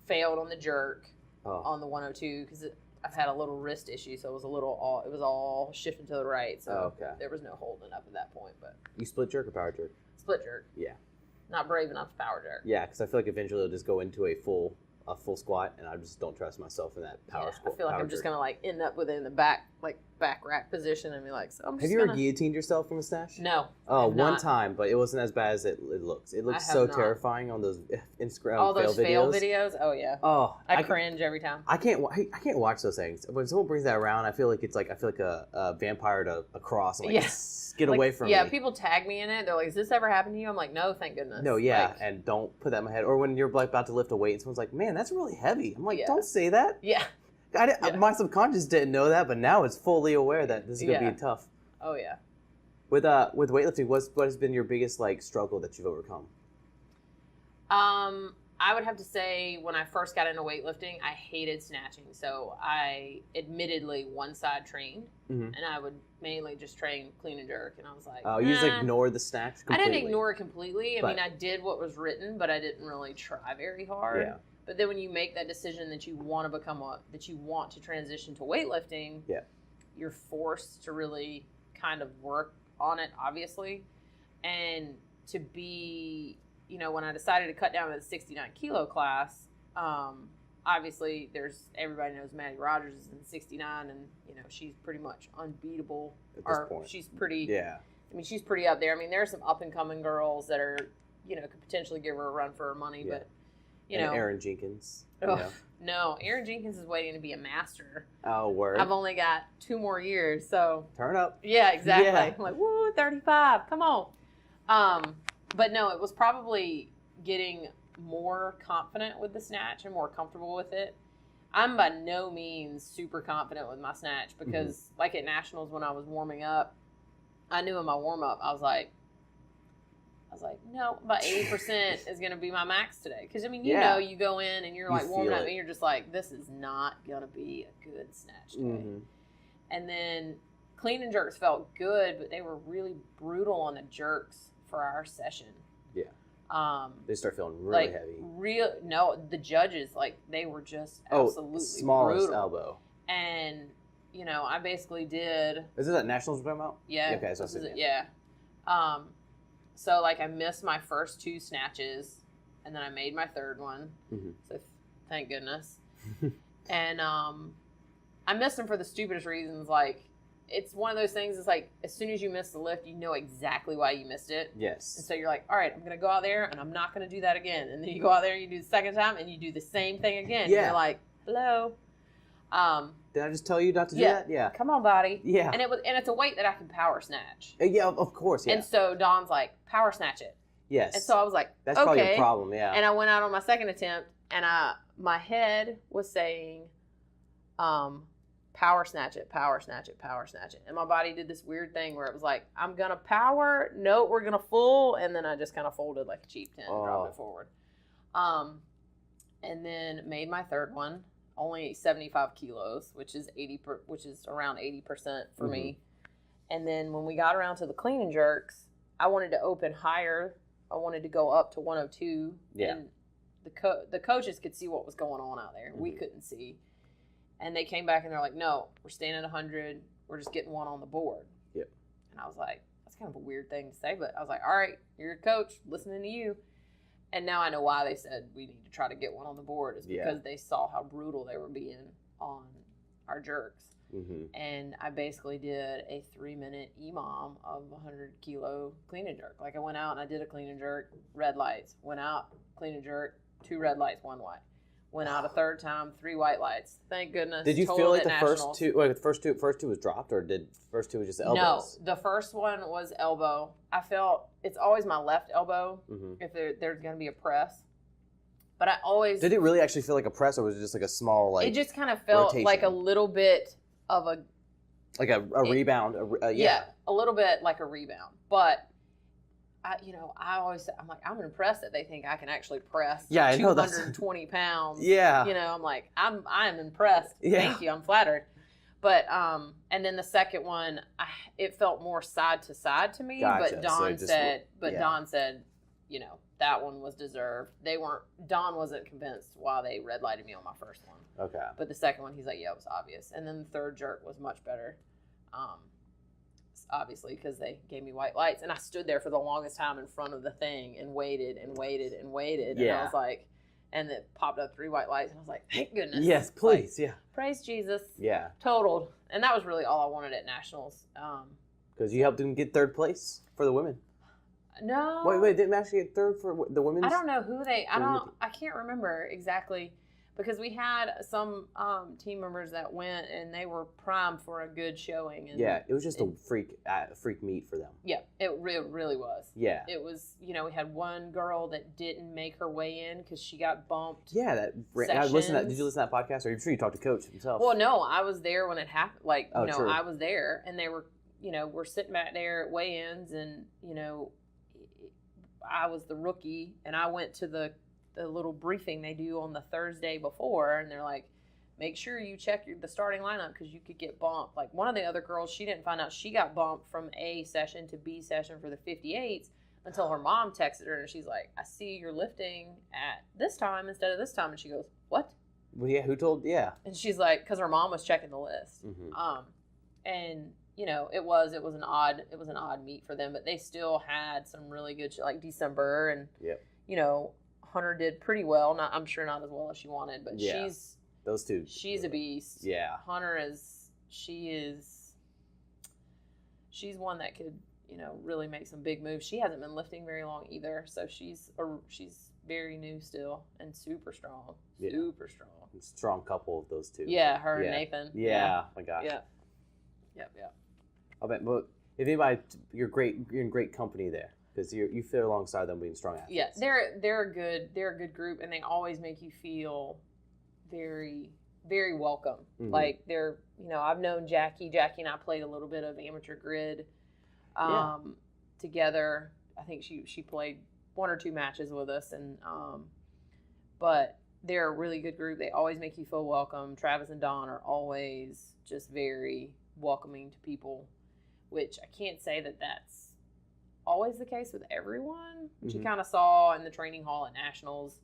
failed on the jerk. On the 102 because I've had a little wrist issue, so it was all shifting to the right, so there was no holding up at that point. But you split jerk or power jerk? Split jerk. Yeah. Not brave enough to power jerk. Yeah, because I feel like eventually it'll just go into a full squat, and I just don't trust myself in that power squat. I feel like I'm just gonna like end up within the back rack position and be like, so I'm just Have you ever guillotined yourself from a snatch? No. Oh, one time, but it wasn't as bad as it looks. It looks so terrifying on those Instagram all those fail videos. Oh yeah. Oh, I cringe every time. I can't watch those things. When someone brings that around, I feel like a vampire to a cross. I'm like, get away from me. Yeah, people tag me in it. They're like, "Has this ever happened to you?" I'm like, "No, thank goodness." No, and don't put that in my head. Or when you're like about to lift a weight, and someone's like, "Man, that's really heavy." I'm like, "Don't say that." Yeah. My subconscious didn't know that, but now it's fully aware that this is gonna be tough. Oh yeah. With weightlifting, what has been your biggest like struggle that you've overcome? I would have to say when I first got into weightlifting, I hated snatching. So I admittedly one side trained, and I would mainly just train clean and jerk. And I was like, oh, you just ignored the snatch completely? I didn't ignore it completely. I mean, I did what was written, but I didn't really try very hard. Yeah. But then when you make that decision that you want to transition to weightlifting, you're forced to really kind of work on it, obviously. And to be, when I decided to cut down to the 69 kilo class, obviously everybody knows Maddie Rogers is in 69 and, she's pretty much unbeatable. At this point. She's pretty, I mean, she's pretty up there. I mean, there are some up and coming girls that are, could potentially give her a run for her money, but Erin Jenkins. No, Erin Jenkins is waiting to be a master. Oh, word. I've only got 2 more years, so. Turn up. Yeah, exactly. Yeah. I'm like, woo, 35, come on. But no, it was probably getting more confident with the snatch and more comfortable with it. I'm by no means super confident with my snatch because like at Nationals when I was warming up, I knew in my warm-up, I was like, no, about 80% is going to be my max today. Because, I mean, you know, you go in and you're like warming up and you're just like, this is not going to be a good snatch today. And then clean and jerks felt good, but they were really brutal on the jerks for our session. Yeah. They start feeling really heavy. The judges, they were just absolutely smallest brutal. Elbow. And, I basically did. Is it that Nationals we're talking about? Yeah. Okay, so So, I missed my first 2 snatches, and then I made my third one. So, thank goodness. And I missed them for the stupidest reasons. It's one of those things, it's as soon as you miss the lift, you know exactly why you missed it. Yes. And so you're like, all right, I'm going to go out there, and I'm not going to do that again. And then you go out there, and you do the second time, and you do the same thing again. Yeah. And you're like, hello. Did I just tell you not to do that? Yeah. Come on, body. Yeah. And it's a weight that I can power snatch. Yeah, of course. Yeah. And so Dawn's like, power snatch it. Yes. And so I was like, that's probably a problem. Yeah. And I went out on my second attempt, and I my head was saying, power snatch it, power snatch it, power snatch it. And my body did this weird thing where it was like, I'm going to power, no, we're going to full. And then I just kind of folded like a cheap 10 and dropped it forward. And then made my third one, only 75 kilos, which is around 80% for me. And then when we got around to the clean and jerks, I wanted to open higher. I wanted to go up to 102. Yeah. And the coaches could see what was going on out there. We couldn't see. And they came back and they're like, no, we're staying at 100. We're just getting one on the board. Yep. And I was like, that's kind of a weird thing to say. But I was like, all right, you're a coach, listening to you. And now I know why they said we need to try to get one on the board is because they saw how brutal they were being on our jerks. And I basically did a 3-minute EMOM of 100 kilo clean and jerk. Like I went out and I did a clean and jerk, red lights. Went out, clean and jerk, 2 red lights, 1 white. Went out a third time, 3 white lights. Thank goodness. Did you feel like the first two was dropped, or did first two was just elbows? No, the first one was elbow. I felt it's always my left elbow if there's going to be a press. But I always... Did it really actually feel like a press, or was it just like a small, like, it just kind of felt rotation? like a little bit of a... Like a rebound. Yeah, a little bit like a rebound. But, I'm like, I'm impressed that they think I can actually press 220 pounds. Yeah. I'm like, I am impressed. Yeah. Thank you. I'm flattered. But, and then the second one, it felt more side to side to me. Gotcha. But Don said, that one was deserved. Don wasn't convinced why they red lighted me on my first one. Okay. But the second one, he's like, yeah, it was obvious. And then the third jerk was much better. Obviously, because they gave me white lights. And I stood there for the longest time in front of the thing and waited and waited and waited. Yeah. And I was like, and it popped up 3 white lights. And I was like, thank goodness. Yes, please. Like, praise Jesus. Yeah. Totaled. And that was really all I wanted at Nationals. Because you helped them get third place for the women. No. Wait, didn't actually get third for the women's? I don't know who I can't remember exactly. Because we had some team members that went and they were primed for a good showing. And yeah, it was just a freak meet for them. Yeah, it really was. Yeah. It was, we had one girl that didn't make her way in because she got bumped. Yeah, did you listen to that podcast? Or I'm sure you talked to Coach himself. Well, no, I was there when it happened. True. I was there and they were, we're sitting back there at weigh-ins and, I was the rookie and I went to the little briefing they do on the Thursday before, and they're like, make sure you check the starting lineup because you could get bumped. Like one of the other girls, she didn't find out she got bumped from A session to B session for the 58s until her mom texted her, and she's like, I see you're lifting at this time instead of this time. And she goes, what? Well, yeah, who told? Yeah. And she's like, because her mom was checking the list. And it was an odd meet for them, but they still had some really good like December, and Hunter did pretty well. I'm sure not as well as she wanted, but those two. She's a beast. Yeah. Hunter she's one that could, really make some big moves. She hasn't been lifting very long either, so she's very new still and super strong. Yeah. Super strong. Strong couple of those two. Yeah, her and Nathan. Yeah. My gosh. Yeah. Yep. I bet. But if anybody, you're in great company there. Because you fit alongside them being strong athletes. Yeah, they're a good group, and they always make you feel very, very welcome. Like they're, I've known Jackie. Jackie and I played a little bit of amateur grid together. I think she played 1 or 2 matches with us, and but they're a really good group. They always make you feel welcome. Travis and Don are always just very welcoming to people, which I can't say that that's always the case with everyone, which you kind of saw in the training hall at Nationals.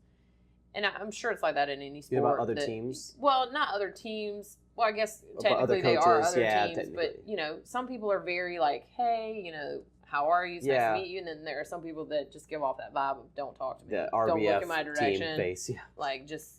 And I'm sure it's like that in any sport. You know about other teams? Well, not other teams. Well, I guess technically they are other teams. But, some people are very like, hey, how are you? It's nice to meet you. And then there are some people that just give off that vibe of don't talk to me. The don't RBF look in my direction. Team face. Yeah. Like, just,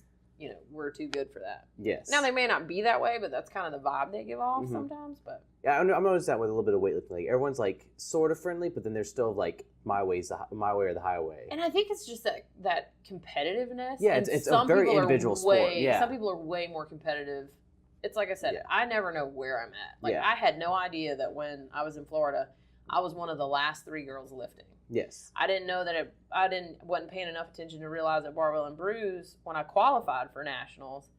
we're too good for that. Yes. Now, they may not be that way, but that's kind of the vibe they give off sometimes. But yeah, I've noticed that with a little bit of weightlifting. Like, everyone's like sort of friendly, but then there's still like my way or the highway. And I think it's just that competitiveness. Yeah, it's a very individual sport. Yeah. Some people are way more competitive. It's like I said, I never know where I'm at. Like I had no idea that when I was in Florida, I was one of the last 3 girls lifting. Yes. I didn't know that wasn't paying enough attention to realize at Barbell and Bruise when I qualified for nationals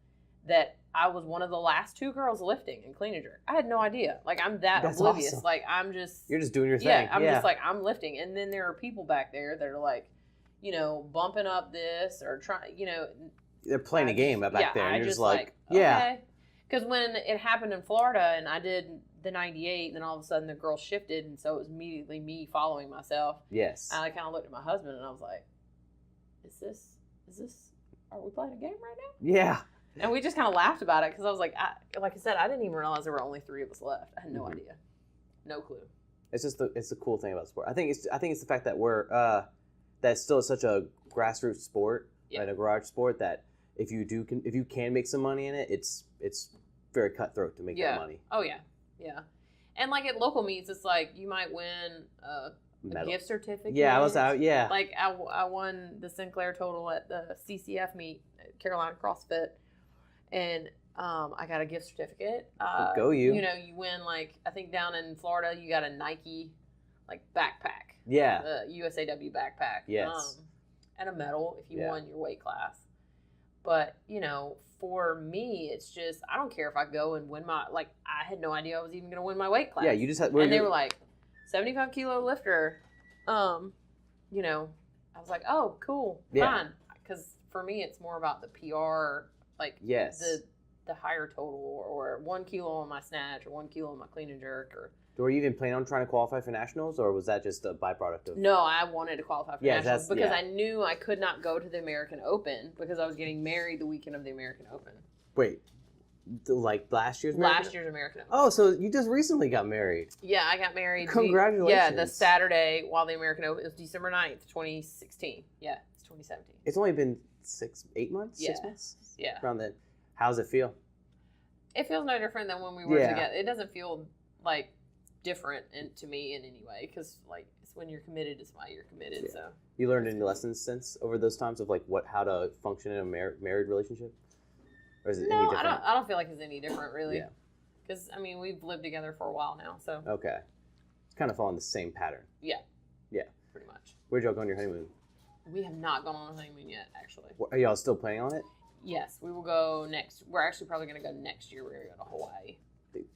that I was one of the last 2 girls lifting in clean and jerk. I had no idea. Like, I'm that's oblivious. Awesome. Like, I'm just... You're just doing your thing. Yeah, I'm just like, I'm lifting. And then there are people back there that are like, you know, bumping up this or trying, you know... They're playing a game back there. And you're just like, okay. Because when it happened in Florida and I did the 98, and then all of a sudden the girl shifted, and so it was immediately me following myself. Yes. And I kind of looked at my husband and I was like, is this, are we playing a game right now? Yeah. And we just kind of laughed about it because I was like, like I said, I didn't even realize there were only 3 of us left. I had no idea. No clue. It's just it's the cool thing about sport. I think it's the fact that we're that still is such a grassroots sport, right, a garage sport, that if you can make some money in it, it's very cutthroat to make that money. Oh yeah. Yeah. And like at local meets, it's like you might win a gift certificate. Yeah, I was out. Yeah. Like I won the Sinclair total at the CCF meet, Carolina CrossFit, and I got a gift certificate. Go you. You know, you win, like, I think down in Florida, you got a Nike like backpack. Yeah. The USAW backpack. Yes. And a medal if you won your weight class. But, you know, for me, it's just, I don't care if I go and win I had no idea I was even going to win my weight class. Yeah, you just had... And they were like, 75 kilo lifter. You know, I was like, oh, cool, fine. Because for me, it's more about the PR, like the higher total, or 1 kilo on my snatch, or 1 kilo on my clean and jerk, or... Were you even planning on trying to qualify for nationals, or was that just a byproduct of... No, I wanted to qualify for nationals because I knew I could not go to the American Open because I was getting married the weekend of the American Open. Wait, like last year's American? Last year's American Open. Oh, so you just recently got married. Yeah, I got married. Congratulations. Yeah, the Saturday while the American Open, it was December 9th, 2016. Yeah, it's 2017. It's only been 8 months? 6 months? Yeah. Around then. How's it feel? It feels no different than when we were together. It doesn't feel like different to me in any way, because like it's when you're committed, it's why you're committed. So you learned any lessons since over those times of like how to function in a married relationship, or is it any different? I don't feel like it's any different really. Because I mean, we've lived together for a while now, so okay, it's kind of following the same pattern. Yeah, pretty much. Where'd y'all go on your honeymoon? We have not gone on a honeymoon yet, actually. Are y'all still planning on it? Yes, we will go next. We're actually probably going to go next year. We're going to go to Hawaii.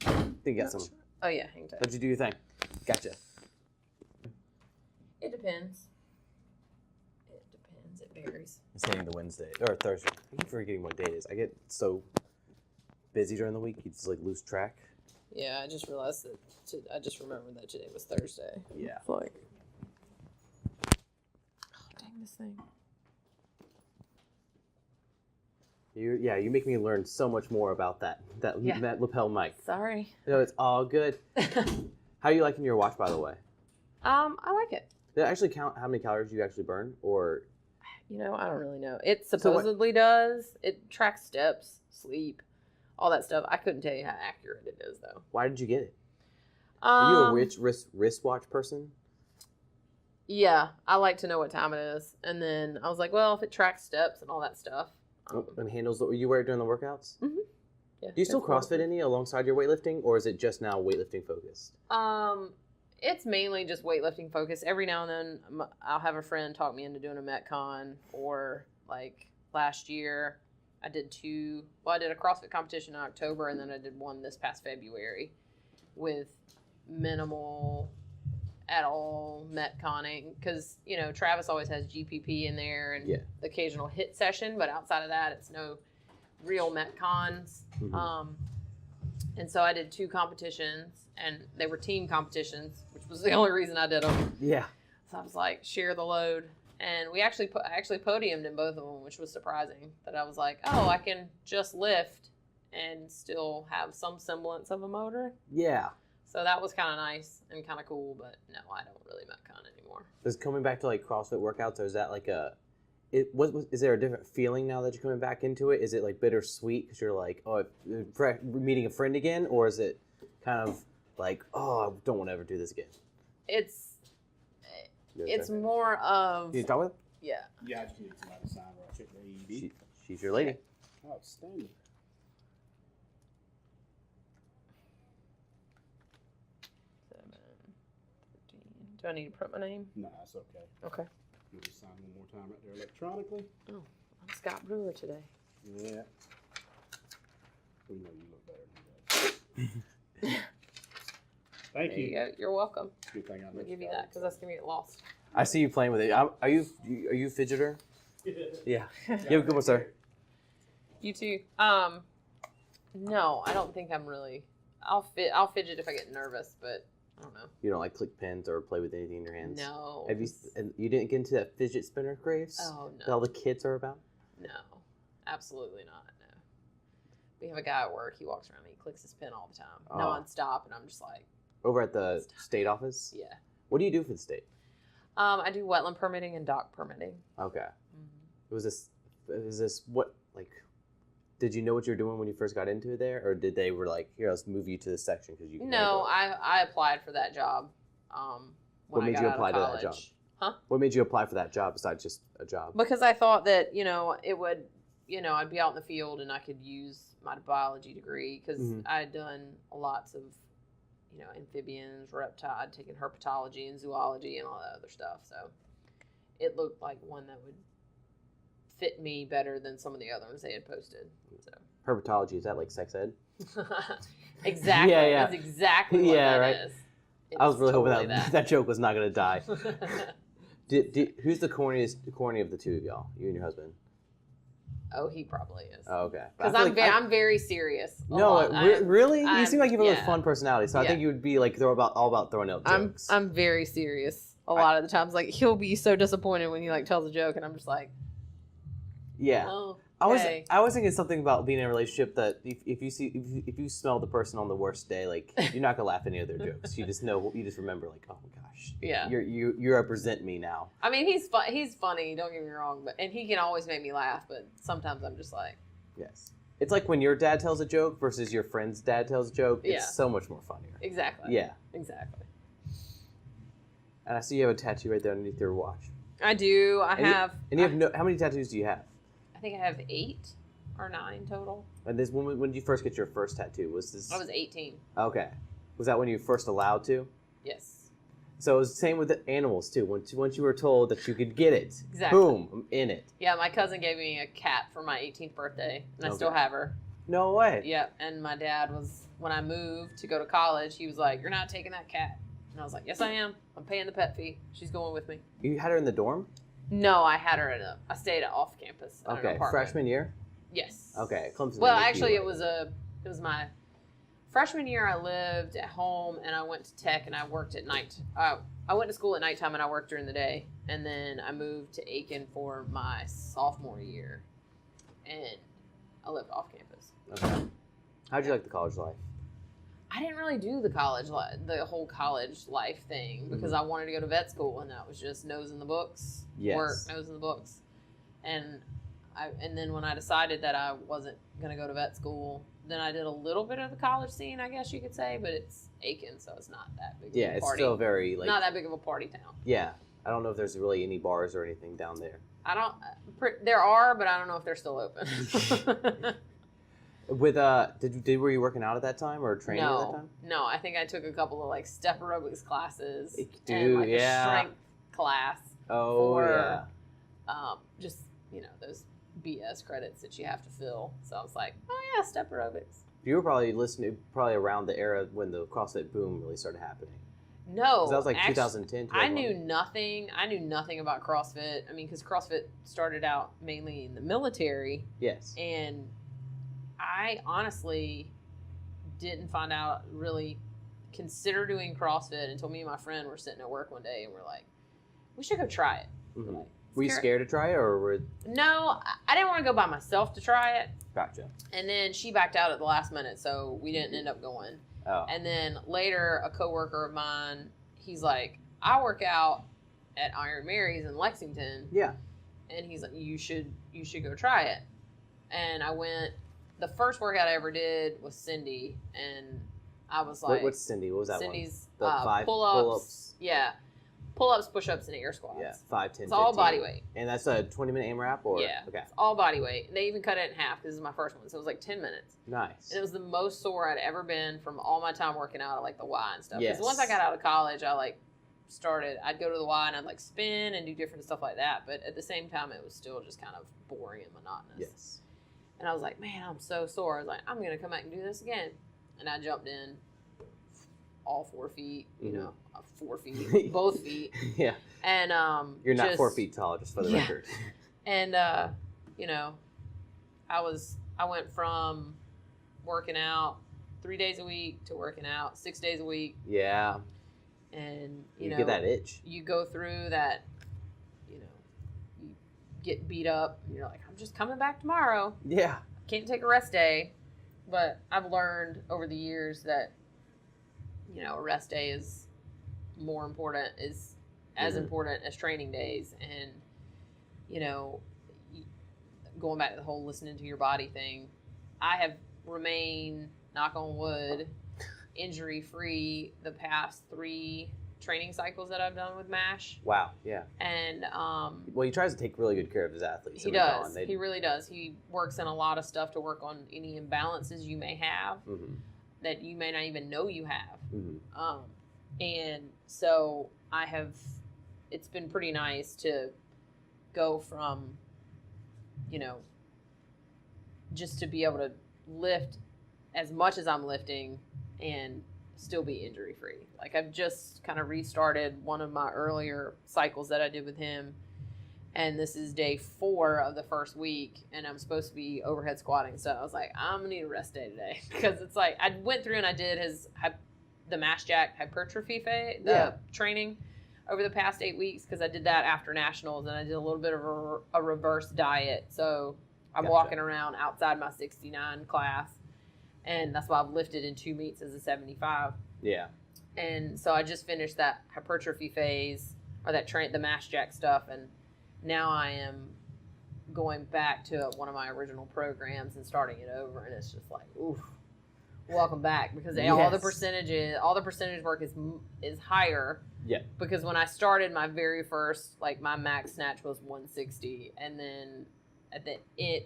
I think you got some. Oh, yeah. Hang tight. How'd you do your thing? Gotcha. It depends. It varies. It's hitting the Wednesday or Thursday. I keep forgetting what day it is. I get so busy during the week, you just like lose track. Yeah, I just realized that. I just remembered that today was Thursday. Yeah. It's like, oh, dang this thing. You make me learn so much more about that lapel mic. Sorry. No, it's all good. How are you liking your watch, by the way? I like it. Did it actually count how many calories you actually burn, or? You know, I don't really know. It supposedly does. It tracks steps, sleep, all that stuff. I couldn't tell you how accurate it is, though. Why did you get it? Are you a wristwatch person? Yeah, I like to know what time it is. And then I was like, well, if it tracks steps and all that stuff. And handles, you wear it during the workouts? Mm-hmm. Yeah. Do you still CrossFit any alongside your weightlifting, or is it just now weightlifting focused? It's mainly just weightlifting focused. Every now and then I'll have a friend talk me into doing a Metcon, or like last year I did a CrossFit competition in October, and then I did one this past February with minimal at all Metconning, because you know Travis always has GPP in there and the occasional HIIT session, but outside of that it's no real Metcons. Mm-hmm. And so I did 2 competitions, and they were team competitions, which was the only reason I did them. Yeah. So I was like, share the load, and I actually podiumed in both of them, which was surprising. That I was like, oh, I can just lift and still have some semblance of a motor. Yeah. So that was kind of nice and kind of cool, but no, I don't really Metcon anymore. Is coming back to like CrossFit workouts, or is that like is there a different feeling now that you're coming back into it? Is it like bittersweet because you're like, oh, meeting a friend again, or is it kind of like, oh, I don't want to ever do this again? It's more of. Can you talk with? Yeah. Yeah, I just need somebody to sign where I check the AED. She's your lady. Outstanding. 7, 13, Do I need to print my name? No, that's okay. Okay. You just sign one more time right there electronically. Oh, I'm Scott Brewer today. Yeah. We know you look better than that. Thank There you. you go. You're welcome. Good thing I I'm gonna give you that because that's gonna get lost. I see you playing with it. Are you a fidgeter? Yeah. You have a good one, sir. You too. No, I don't think I'm really. I'll fidget if I get nervous, but I don't know. You don't like click pens or play with anything in your hands? No. Have you? And you didn't get into that fidget spinner craze? Oh That all no. the kids are about? No, absolutely not. No. We have a guy at work. He walks around and he clicks his pen all the time, Oh. nonstop, and I'm just like, Over at the state office? yeah. What do you do for the state? I do wetland permitting and dock permitting. Okay. Mm-hmm. Was this what, like, did you know what you were doing when you first got into it there? Or did they were like, here, let's move you to this section because you can No, handle it? I applied for that job. What When made I got you out apply of to that college. job? Huh? What made you apply for that job besides just a job? Because I thought that, it would, I'd be out in the field and I could use my biology degree because Mhm. I had done lots of, amphibians, reptile, I'd taken herpetology and zoology and all that other stuff. So it looked like one that would fit me better than some of the other ones they had posted. So Herpetology, is that like sex ed? exactly. Yeah, yeah. That's exactly what Yeah, that right. is. I was It's really totally hoping that joke was not going to die. Who's the corny of the two of y'all? You and your husband? Oh, he probably is. Oh, okay. Because I feel like I'm very serious. a No, lot. really? You I'm- seem like you have a really yeah. fun personality, so I Yeah. think you would be like all about throwing out jokes. I'm very serious a lot of the times. Like he'll be so disappointed when he like tells a joke, and I'm just like, yeah. oh, I was okay. thinking something about being in a relationship that if you smell the person on the worst day, like you're not gonna laugh at any of their jokes. You just remember like, oh my gosh, Yeah. you represent me now. I mean, he's funny. Don't get me wrong, and he can always make me laugh. But sometimes I'm just like, Yes, it's like when your dad tells a joke versus your friend's dad tells a joke. Yeah. It's so much more funnier. exactly. Yeah, Exactly. and I see you have a tattoo right there underneath your watch. I do. I And have. And you have how many tattoos do you have? I think I have 8 or 9 total. And this when did you first get your first tattoo? Was this? I was 18. Okay. Was that when you first allowed to? Yes. So it was the same with the animals too. Once you were told that you could get it, Exactly. boom, I'm in it. Yeah, my cousin gave me a cat for my 18th birthday, and I still Okay. have her. No way. Yep. And my dad when I moved to go to college, he was like, "You're not taking that cat." And I was like, "Yes, I am. I'm paying the pet fee. She's going with me." You had her in the dorm? No, I had her I stayed off campus. At an Okay, apartment. freshman year? Yes. Okay, Clemson. Well, didn't make actually, you, it was my freshman year. I lived at home and I went to tech and I worked at night. I went to school at nighttime and I worked during the day. And then I moved to Aiken for my sophomore year, and I lived off campus. Okay. How'd you like the college life? I didn't really do the whole college life thing because I wanted to go to vet school, and that was just nose in the books, Yes. work, nose in the books. And then when I decided that I wasn't going to go to vet school, then I did a little bit of the college scene, I guess you could say, but it's Aiken, so it's not that big Yeah, of a it's party. still very like. Not that big of a party town. Yeah, I don't know if there's really any bars or anything down there. There are, but I don't know if they're still open. With were you working out at that time or training at that time? No, I think I took a couple of like step aerobics classes and Dude, like yeah. a strength class Oh for yeah. just those BS credits that you have to fill. So I was like, oh yeah, step aerobics. You were probably probably around the era when the CrossFit boom really started happening. No, 'Cause that was like actually, 2010. I knew nothing. I knew nothing about CrossFit. I mean, because CrossFit started out mainly in the military, Yes. and I honestly didn't find out really consider doing CrossFit until me and my friend were sitting at work one day and we're like, we should go try it. Mhm. Like, Were you scared to try it or were? No, I didn't want to go by myself to try it. Gotcha. And then she backed out at the last minute, so we didn't end up going. Oh. And then later, a coworker of mine, he's like, I work out at Iron Mary's in Lexington. Yeah. And he's like, you should go try it. And I went. The first workout I ever did was Cindy, and I was like, What's Cindy? What was that Cindy's one? The 5 pull-ups. Yeah. Pull-ups, push-ups, and air squats. Yeah, 5, 10, It's all 15. body weight. And that's a 20-minute AMRAP or? Yeah. Okay. It's all body weight. And they even cut it in half because this is my first one. So it was like 10 minutes. Nice. And it was the most sore I'd ever been from all my time working out at like the Y and stuff. Because Yes. once I got out of college, I like started, I'd go to the Y and I'd like spin and do different stuff like that. But at the same time, it was still just kind of boring and monotonous. Yes. And I was like, man, I'm so sore. I was like, I'm going to come back and do this again. And I jumped in all 4 feet, 4 feet, both feet. Yeah. And you're not 4 feet tall, just for the record. And I went from working out 3 days a week to working out 6 days a week. Yeah. And you get that itch. You go through that, you get beat up and you're like, I'm just coming back tomorrow. Yeah. Can't take a rest day. But I've learned over the years that, a rest day is more important, is as important as training days. And, going back to the whole listening to your body thing, I have remained, knock on wood, injury-free the past 3 training cycles that I've done with MASH. Wow, yeah. And well, he tries to take really good care of his athletes. He does. He really does. He works in a lot of stuff to work on any imbalances you may have that you may not even know you have. And so it's been pretty nice to go from, just to be able to lift as much as I'm lifting and still be injury free. Like, I've just kind of restarted one of my earlier cycles that I did with him, and this is day 4 of the first week, and I'm supposed to be overhead squatting. So I was like, I'm gonna need a rest day today, because it's like I went through and I did the Mass Jack hypertrophy training over the past 8 weeks, because I did that after nationals, and I did a little bit of a reverse diet. So I'm walking around outside my 69 class. And that's why I've lifted in 2 meets as a 75. Yeah. And so I just finished that hypertrophy phase, or the Mass Jack stuff, and now I am going back to one of my original programs and starting it over, and it's just like, oof, welcome back, because all the percentage work is higher. Yeah. Because when I started my very first, my max snatch was 160, and then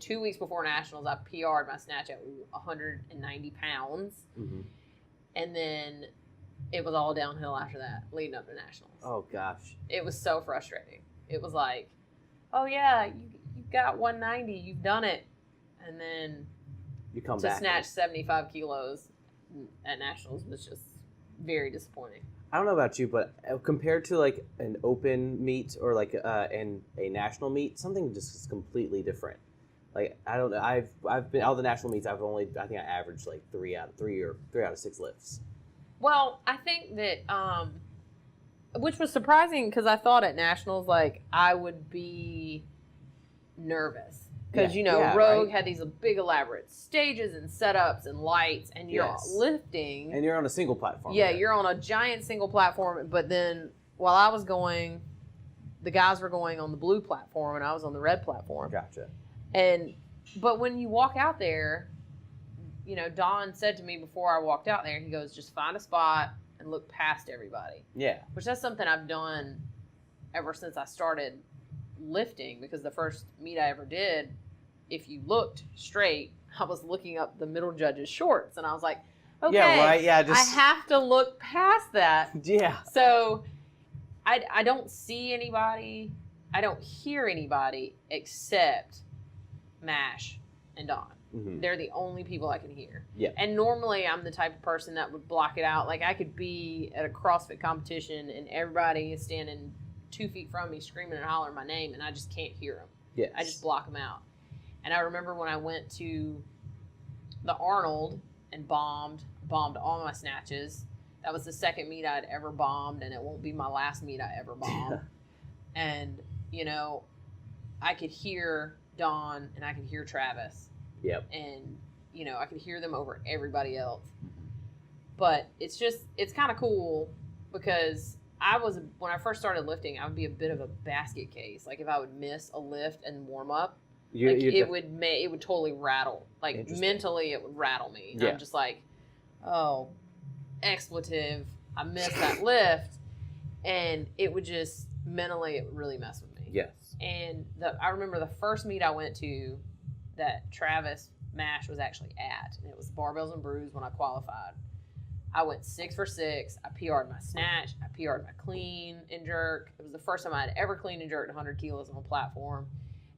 2 weeks before nationals, I PR'd my snatch at 190 pounds. And then it was all downhill after that, leading up to nationals. Oh, gosh. It was so frustrating. It was like, oh, yeah, you got 190. You've done it. And then you come to back snatch 75 kilos at nationals was just very disappointing. I don't know about you, but compared to an open meet or and a national meet, something just is completely different. I don't know. I've been all the national meets. I think I averaged 3 out of 6 lifts. Well, I think that which was surprising, because I thought at nationals I would be nervous. Because, Rogue had these big elaborate stages and setups and lights, and you're lifting. And you're on a single platform. Yeah, you're on a giant single platform. But then while I was going, the guys were going on the blue platform, and I was on the red platform. Gotcha. But when you walk out there, Don said to me before I walked out there, he goes, just find a spot and look past everybody. Yeah. Which that's something I've done ever since I started lifting, because the first meet I ever did, if you looked straight, I was looking up the middle judge's shorts, and I was like, okay, yeah, right, yeah, I have to look past that. Yeah. So I don't see anybody, I don't hear anybody except Mash and Don. They're the only people I can hear. Yeah. And normally I'm the type of person that would block it out. I could be at a CrossFit competition and everybody is standing 2 feet from me screaming and hollering my name, and I just can't hear them. Yes. I just block them out. And I remember when I went to the Arnold and bombed all my snatches. That was the second meet I'd ever bombed, and it won't be my last meet I ever bomb. And, I could hear Don and I could hear Travis. Yep. And, I could hear them over everybody else. But it's kind of cool, because when I first started lifting, I would be a bit of a basket case. If I would miss a lift and warm up, it would totally rattle. Mentally, it would rattle me. And I'm just like, oh, expletive, I missed that lift. And it would just, mentally, it would really mess with me. Yes. And I remember the first meet I went to that Travis Mash was actually at, and it was Barbells and Brews when I qualified. I went 6 for 6. I PR'd my snatch. I PR'd my clean and jerk. It was the first time I had ever cleaned and jerked 100 kilos on a platform.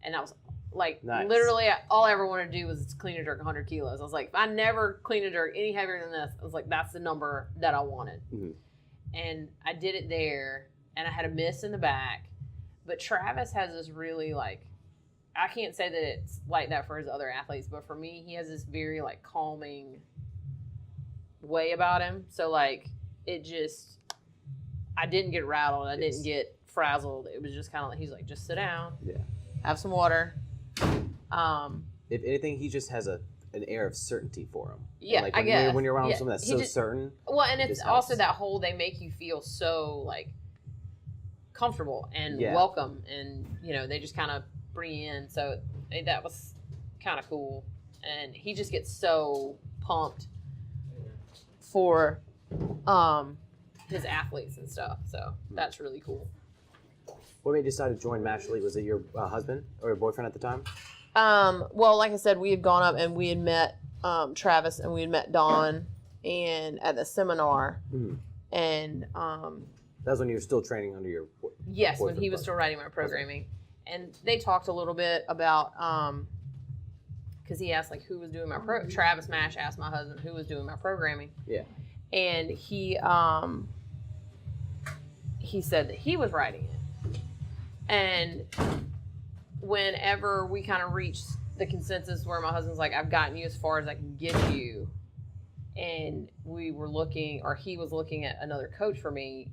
And that was like literally all I ever wanted to do was clean and jerk 100 kilos. I was like, if I never clean and jerk any heavier than this, I was like, that's the number that I wanted. Mm-hmm. And I did it there, and I had a miss in the back. But Travis has this really like, I can't say that it's like that for his other athletes, but for me, he has this very like calming way about him. So like it just, I didn't get rattled. I didn't get frazzled. It was just kind of like, he's like, just sit down. Yeah. Have some water. If anything, he just has an air of certainty for him. Yeah, and like I guess. When you're around someone that's certain. Well, and it's also that whole, they make you feel so like comfortable and welcome, and you know, they just kind of bring you in. So that was kind of cool. And he just gets so pumped for his athletes and stuff. So that's really cool. What made you decide to join Mash Elite? Was it your husband or your boyfriend at the time? Well, like I said, we had gone up and we had met Travis and we had met Dawn and at the seminar. Mm. And that was when you were still training under your yes, when he was still writing my programming. And they talked a little bit about because he asked like who was doing my Travis Mash asked my husband who was doing my programming. Yeah. And he said that he was writing it. And whenever we kind of reached the consensus where my husband's like, I've gotten you as far as I can get you, and we were looking, or he was looking at another coach for me,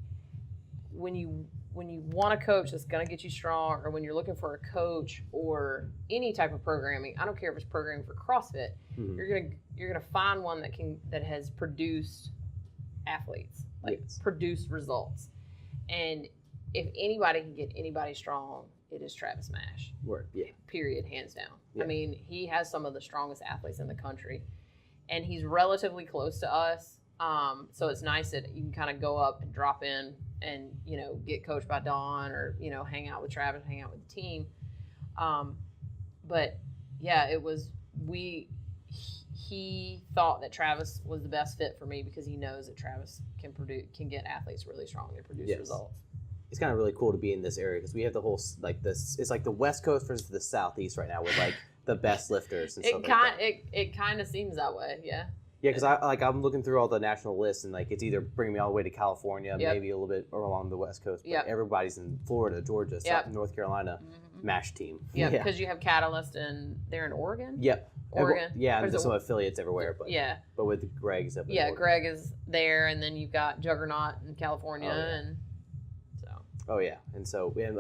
when you want a coach that's going to get you strong, or when you're looking for a coach or any type of programming, I don't care if it's programming for CrossFit, mm-hmm. you're gonna find one that has produced athletes, like produced results. And if anybody can get anybody strong, it is Travis Mash. Word, yeah. Period, hands down. Yeah. I mean, he has some of the strongest athletes in the country, and he's relatively close to us. So it's nice that you can kind of go up and drop in and, you know, get coached by Dawn or, you know, hang out with Travis, hang out with the team. But yeah, it was, he thought that Travis was the best fit for me because he knows that Travis can get athletes really strong and produce results. It's kind of really cool to be in this area because we have the whole, like this, it's like the West Coast versus the Southeast right now with like the best lifters and stuff like that. It kind of seems that way, yeah. Yeah, because I'm looking through all the national lists and like it's either bringing me all the way to California, maybe a little bit or along the West Coast, but everybody's in Florida, Georgia, North Carolina, mm-hmm. MASH team. Yeah, because you have Catalyst and they're in Oregon. Yep. Oregon. Yeah, and there's some affiliates everywhere, but with Greg's up in Oregon. Greg is there, and then you've got Juggernaut in California, and so. Oh yeah, and so we had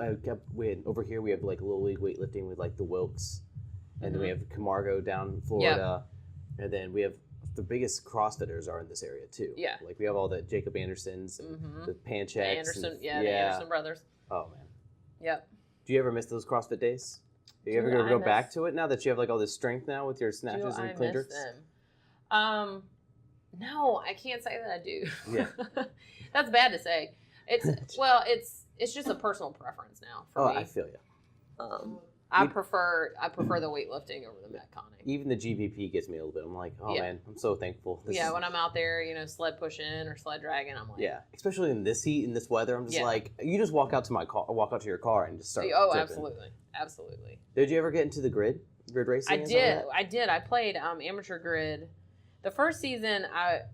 over here we have like Little League weightlifting with like the Wilkes, and then we have Camargo down in Florida, and then we have the biggest CrossFitters are in this area too. Yeah, like we have all the Jacob Andersons, and the Pancheks, the Anderson brothers. Oh man. Yep. Do you ever miss those CrossFit days? Do you ever go back to it now that you have like all this strength now with your snatches and clean jerks? No, I can't say that I do. Yeah. That's bad to say. It's just a personal preference now for me. I feel you. I prefer the weightlifting over the metconning. Even the GPP gets me a little bit. I'm like, man, I'm so thankful. When I'm out there, you know, sled pushing or sled dragging, I'm like, especially in this heat, in this weather, I'm just like, you just walk out to my car, walk out to your car, and just start. Oh, tipping. absolutely. Did you ever get into the grid racing? I did. I played amateur grid. The first season,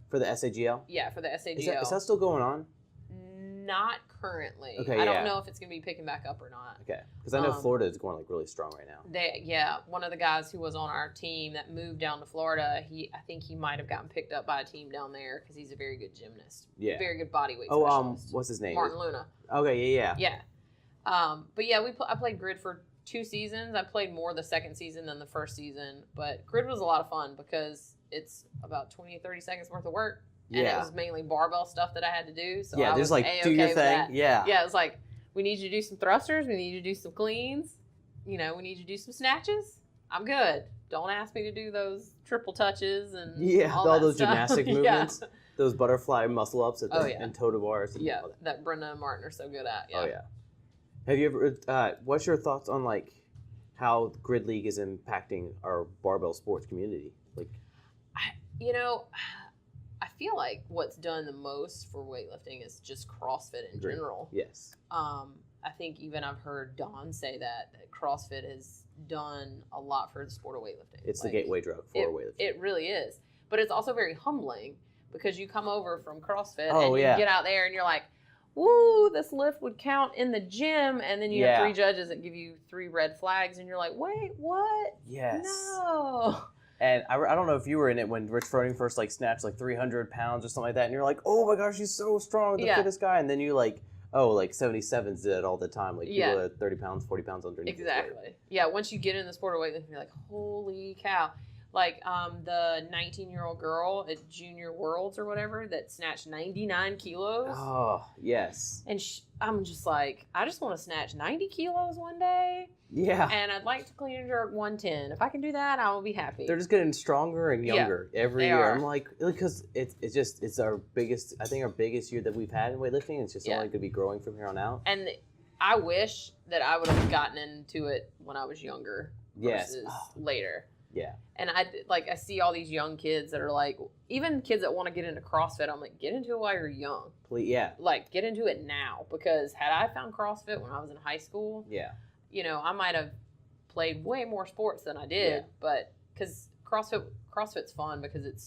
for the SAGL. Yeah, for the SAGL. Is that still going on? Not currently. Okay, I don't know if it's going to be picking back up or not. Okay, because I know Florida is going like really strong right now. One of the guys who was on our team that moved down to Florida, I think he might have gotten picked up by a team down there because he's a very good gymnast. Yeah. Very good bodyweight specialist. What's his name? Martin Luna. Okay, yeah. But yeah, I played grid for 2 seasons. I played more the second season than the first season, but grid was a lot of fun because it's about 20 30 seconds worth of work. And it was mainly barbell stuff that I had to do. So I was like, do your thing. Yeah, it was like, we need you to do some thrusters. We need you to do some cleans. You know, we need you to do some snatches. I'm good. Don't ask me to do those triple touches and all those stuff. Gymnastic movements. Those butterfly muscle ups and toe to bars. And all that Brenda and Martin are so good at. Yeah. Oh, yeah. Have you ever, what's your thoughts on like how Grid League is impacting our barbell sports community? Like, I feel like what's done the most for weightlifting is just CrossFit in Agreed. general. Yes. I think even I've heard Dawn say that CrossFit has done a lot for the sport of weightlifting. It's the gateway drug for weightlifting. It really is. But it's also very humbling because you come over from CrossFit Oh, and you yeah. get out there and you're like, woo, this lift would count in the gym. And then you have 3 judges that give you 3 red flags and you're like, wait, what? Yes. No. And I don't know if you were in it when Rich Froning first like snatched like 300 pounds or something like that, and you're like, oh my gosh, he's so strong, the fittest guy. And then you like, oh, like 77s did it all the time. Like people at 30 pounds, 40 pounds underneath. Exactly. Yeah, once you get in the sport of weightlifting, you're like, holy cow. Like the 19-year-old girl at Junior Worlds or whatever that snatched 99 kilos. Oh, yes. And I'm just like, I just want to snatch 90 kilos one day. Yeah. And I'd like to clean and jerk 110. If I can do that, I will be happy. They're just getting stronger and younger every year. I'm like, because it's our biggest, I think our biggest year that we've had in weightlifting. It's just only going to be growing from here on out. And I wish that I would have gotten into it when I was younger versus later. Yeah. And I see all these young kids that are like, even kids that want to get into CrossFit, I'm like, get into it while you're young. Please, yeah. Like, get into it now. Because had I found CrossFit when I was in high school, you know, I might have played way more sports than I did. But because CrossFit's fun because it's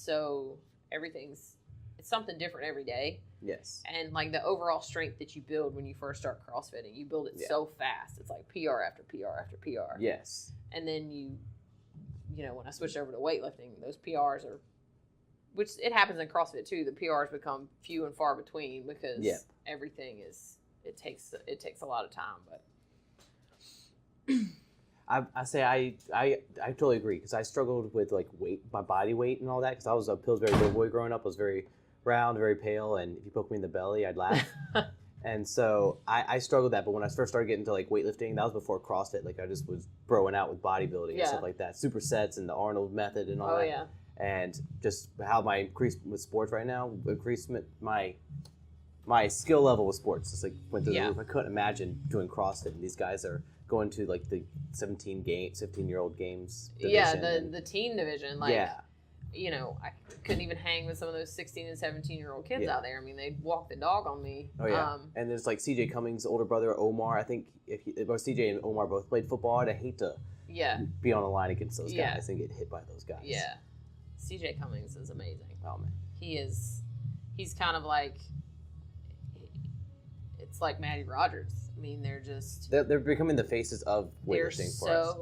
something different every day. Yes. And like the overall strength that you build when you first start CrossFitting, you build it so fast. It's like PR after PR after PR. Yes. And then you know, when I switched over to weightlifting, those PRs are, which it happens in CrossFit too, the PRs become few and far between because everything it takes a lot of time. But I totally agree because I struggled with like weight, my body weight and all that because I was a Pillsbury Doughboy growing up. I was very round, very pale, and if you poked me in the belly, I'd laugh. And so I struggled with that, but when I first started getting into like weightlifting, that was before CrossFit. Like I just was broing out with bodybuilding and stuff like that, supersets and the Arnold method and all that. Yeah. And just how my increase with sports right now, my skill level with sports just like went through the roof. I couldn't imagine doing CrossFit, and these guys are going to like the 15-year-old games division. Yeah, the teen division. Like, you know, I couldn't even hang with some of those 16 and 17-year-old kids out there. I mean, they'd walk the dog on me. Oh, yeah. And there's like CJ Cummings' older brother, Omar. I think if CJ and Omar both played football, I'd hate to be on the line against those guys and get hit by those guys. Yeah. CJ Cummings is amazing. Oh, man. He's kind of like, it's like Matty Rogers. I mean, they're becoming the faces of weightlifting for us.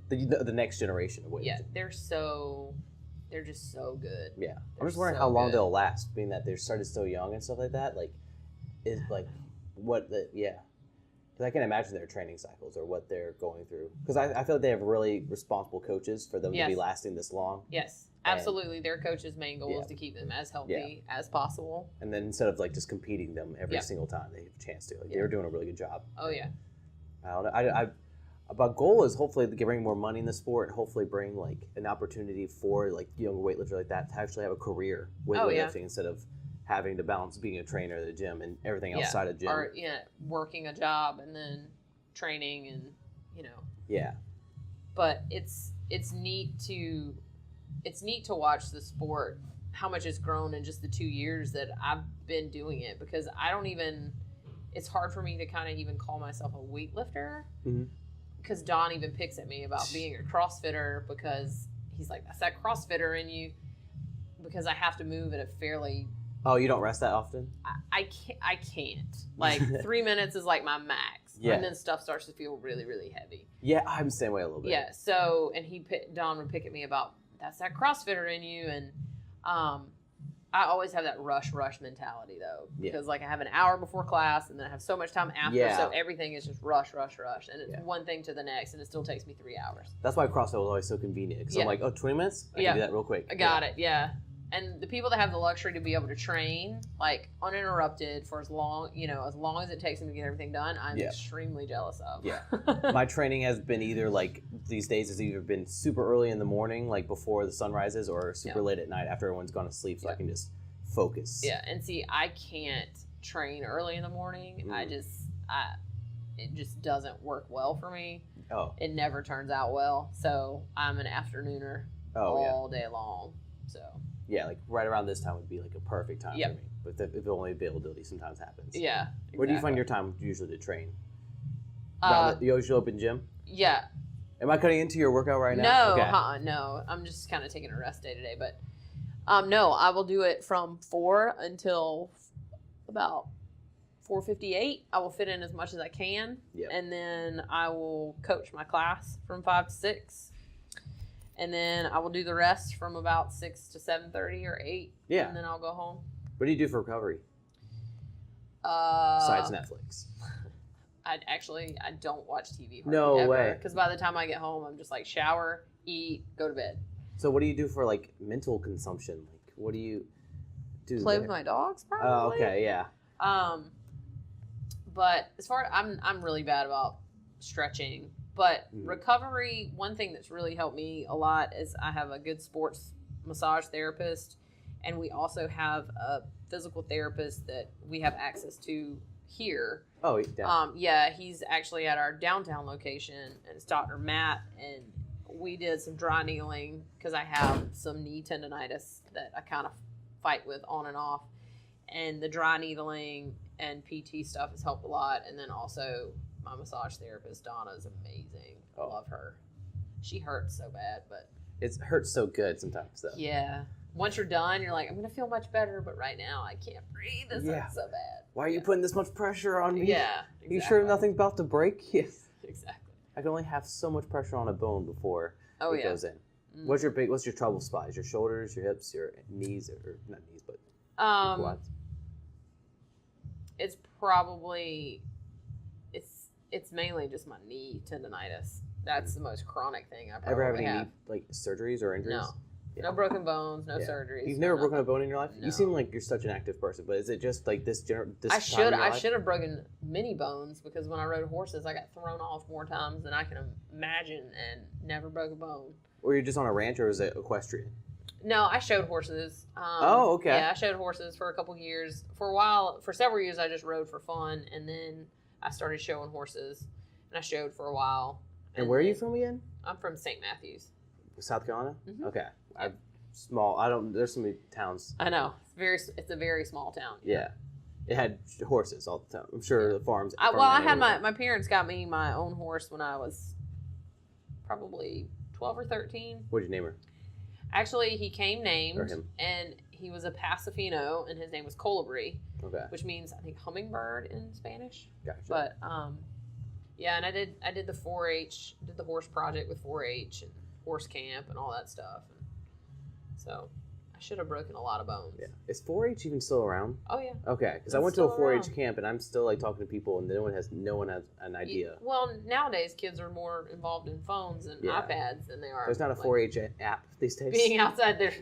The next generation of weightlifting. Yeah, they're just so good. Yeah. I'm just wondering how long they'll last, being that they're started so young and stuff like that. Like, is like what the, because I can imagine their training cycles or what they're going through. Because I feel like they have really responsible coaches for them to be lasting this long. Yes, absolutely. Their coach's main goal is to keep them as healthy as possible. And then instead of like just competing them every single time, they have a chance to. Like, they're doing a really good job. Oh, yeah. I don't know. But goal is hopefully to bring more money in the sport and hopefully bring like an opportunity for like younger weightlifters like that to actually have a career with weightlifting instead of having to balance being a trainer at the gym and everything outside of gym. Or working a job and then training and Yeah. But it's neat to watch the sport, how much it's grown in just the 2 years that I've been doing it, because it's hard for me to kind of even call myself a weightlifter. Mm-hmm. Because Don even picks at me about being a CrossFitter because he's like, that's that CrossFitter in you, because I have to move at a fairly... Oh, you don't rest that often? I can't. Like 3 minutes is like my max. Yeah. And then stuff starts to feel really, really heavy. Yeah, I'm the same way a little bit. Yeah, so, and Don would pick at me about, that's that CrossFitter in you, and I always have that rush mentality though, because like I have an hour before class and then I have so much time after, so everything is just rush, and it's one thing to the next, and it still takes me 3 hours. That's why CrossFit was always so convenient, because I'm like, 20 minutes? I can do that real quick. I got it, And the people that have the luxury to be able to train like uninterrupted for as long as it takes them to get everything done, I'm extremely jealous of. Yeah. My training has been either like these days has either been super early in the morning, like before the sun rises, or super late at night after everyone's gone to sleep, so I can just focus. Yeah, and see, I can't train early in the morning. It just doesn't work well for me. Oh. It never turns out well. So I'm an afternooner all day long. So Yeah, like right around this time would be like a perfect time Yep. for me. But if only availability sometimes happens. Yeah. Exactly. Where do you find your time usually to train? Uh, You always show up in gym? yeah. Am I cutting into your workout right now? No, no. I'm just kind of taking a rest day today, but no, I will do it from 4 until about 4:58. I will fit in as much as I can, Yep. and then I will coach my class from 5 to 6. And then I will do the rest from about 6 to 7:30 or 8. Yeah. And then I'll go home. What do you do for recovery? Besides Netflix. I don't watch TV. No way. Because by the time I get home, I'm just like shower, eat, go to bed. So what do you do for like mental consumption? Like what do you do? Play there? with my dogs, probably. Oh, okay, yeah. But as far as I'm really bad about stretching. But Mhm. recovery, one thing that's really helped me a lot is I have a good sports massage therapist, and we also have a physical therapist that we have access to here. Oh, yeah. Yeah, he's actually at our downtown location, and it's Dr. Matt, and we did some dry needling because I have some knee tendonitis that I kind of fight with on and off, and the dry needling and PT stuff has helped a lot, and then also my massage therapist, Donna, is amazing. I love her. She hurts so bad, but... It hurts so good sometimes, though. Yeah. Once you're done, you're like, I'm going to feel much better, but right now I can't breathe. This hurts so bad. Why are you putting this much pressure on me? Yeah. Exactly. You sure nothing's about to break? Yes. Exactly. I can only have so much pressure on a bone before it goes in. Mm. What's your trouble spot? Is your shoulders, your hips, your knees, or not knees, but quads? It's probably... It's mainly just my knee tendonitis. That's the most chronic thing I probably Ever have any have. knee, like surgeries or injuries? No. Yeah. No broken bones, no surgeries. You've never nothing. broken a bone in your life? No. You seem like you're such an active person, but is it just like this I should have broken many bones because when I rode horses, I got thrown off more times than I can imagine and never broke a bone. Or you're just on a ranch, or is it equestrian? No, I showed horses. Oh, okay. Yeah, I showed horses for a couple years. For a while, for several years, I just rode for fun, and then I started showing horses, and I showed for a while. And where are you from again? I'm from St. Matthews. South Carolina? Mm-hmm. Okay. There's so many towns. I know. It's a very small town. Yeah. It had horses all the time. I'm sure the farms. I had my parents got me my own horse when I was probably 12 or 13. What'd you name her? Actually, he came named. Or him. And he was a Pasifino, and his name was Colibri, Okay. which means, I think, hummingbird in Spanish. Gotcha. But, yeah, and I did the 4-H, did the horse project with 4-H and horse camp and all that stuff. And so I should have broken a lot of bones. Yeah. Is 4-H even still around? Oh, yeah. Okay. Because I It's went to a still 4-H around. camp, and I'm still like talking to people, and no one has an idea. Well, nowadays kids are more involved in phones and Yeah. iPads than they are. There's not a like, 4-H app these days. being outside there.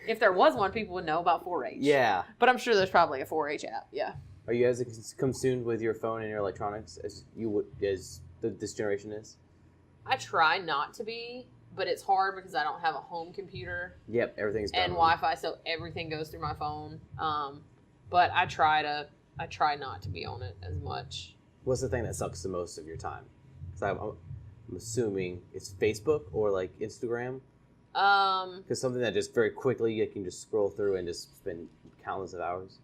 If there was one, people would know about 4-H. Yeah. But I'm sure there's probably a 4-H app. Yeah. Are you as consumed with your phone and your electronics as this generation is? I try not to be, but it's hard because I don't have a home computer Yep, everything's done. and Wi-Fi, so everything goes through my phone. But I try not to be on it as much. What's the thing that sucks the most of your time? Because I'm assuming it's Facebook or like Instagram. Because something that just very quickly you can just scroll through and just spend countless of hours.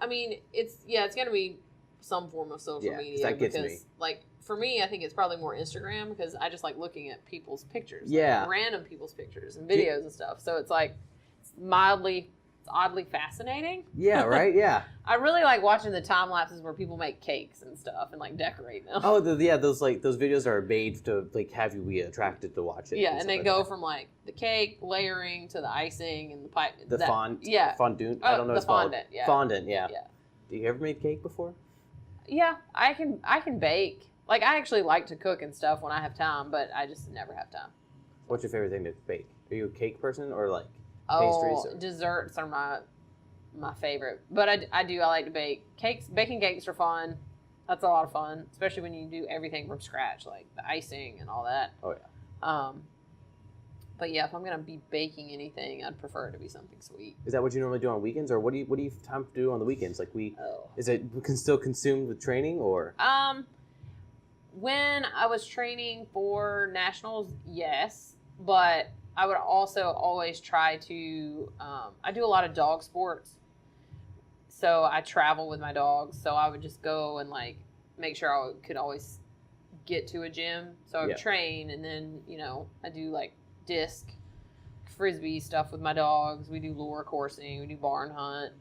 I mean, it's gonna be some form of social media that gets because, me. like, for me, I think it's probably more Instagram because I just like looking at people's pictures, Yeah. like random people's pictures and videos and stuff. So it's like it's oddly fascinating. Yeah, right. Yeah. I really like watching the time lapses where people make cakes and stuff and like decorate them. Oh, those videos are made to like have you be attracted to watch it. Yeah, and they stuff go like from like the cake layering to the icing and the pipe. that. The fondant. Yeah. Fondant. Oh, I don't know what the it's called. fondant, yeah. Fondant. Yeah. Yeah. Do you ever made cake before? Yeah, I can bake. Like, I actually like to cook and stuff when I have time, but I just never have time. What's your favorite thing to bake? Are you a cake person or like Oh, pastries? Or? desserts are my favorite. But I like to bake. Baking cakes are fun. That's a lot of fun, especially when you do everything from scratch, like the icing and all that. Oh yeah. But yeah, if I'm gonna be baking anything, I'd prefer it to be something sweet. Is that what you normally do on weekends, or what do you have time to do on the weekends? Like Oh. is it still consumed with training or? When I was training for nationals, yes, but I would also always try to, I do a lot of dog sports. So I travel with my dogs. So I would just go and like make sure I could always get to a gym. So I would train, and then, you know, I do like disc, frisbee stuff with my dogs. We do lure coursing. We do barn hunt.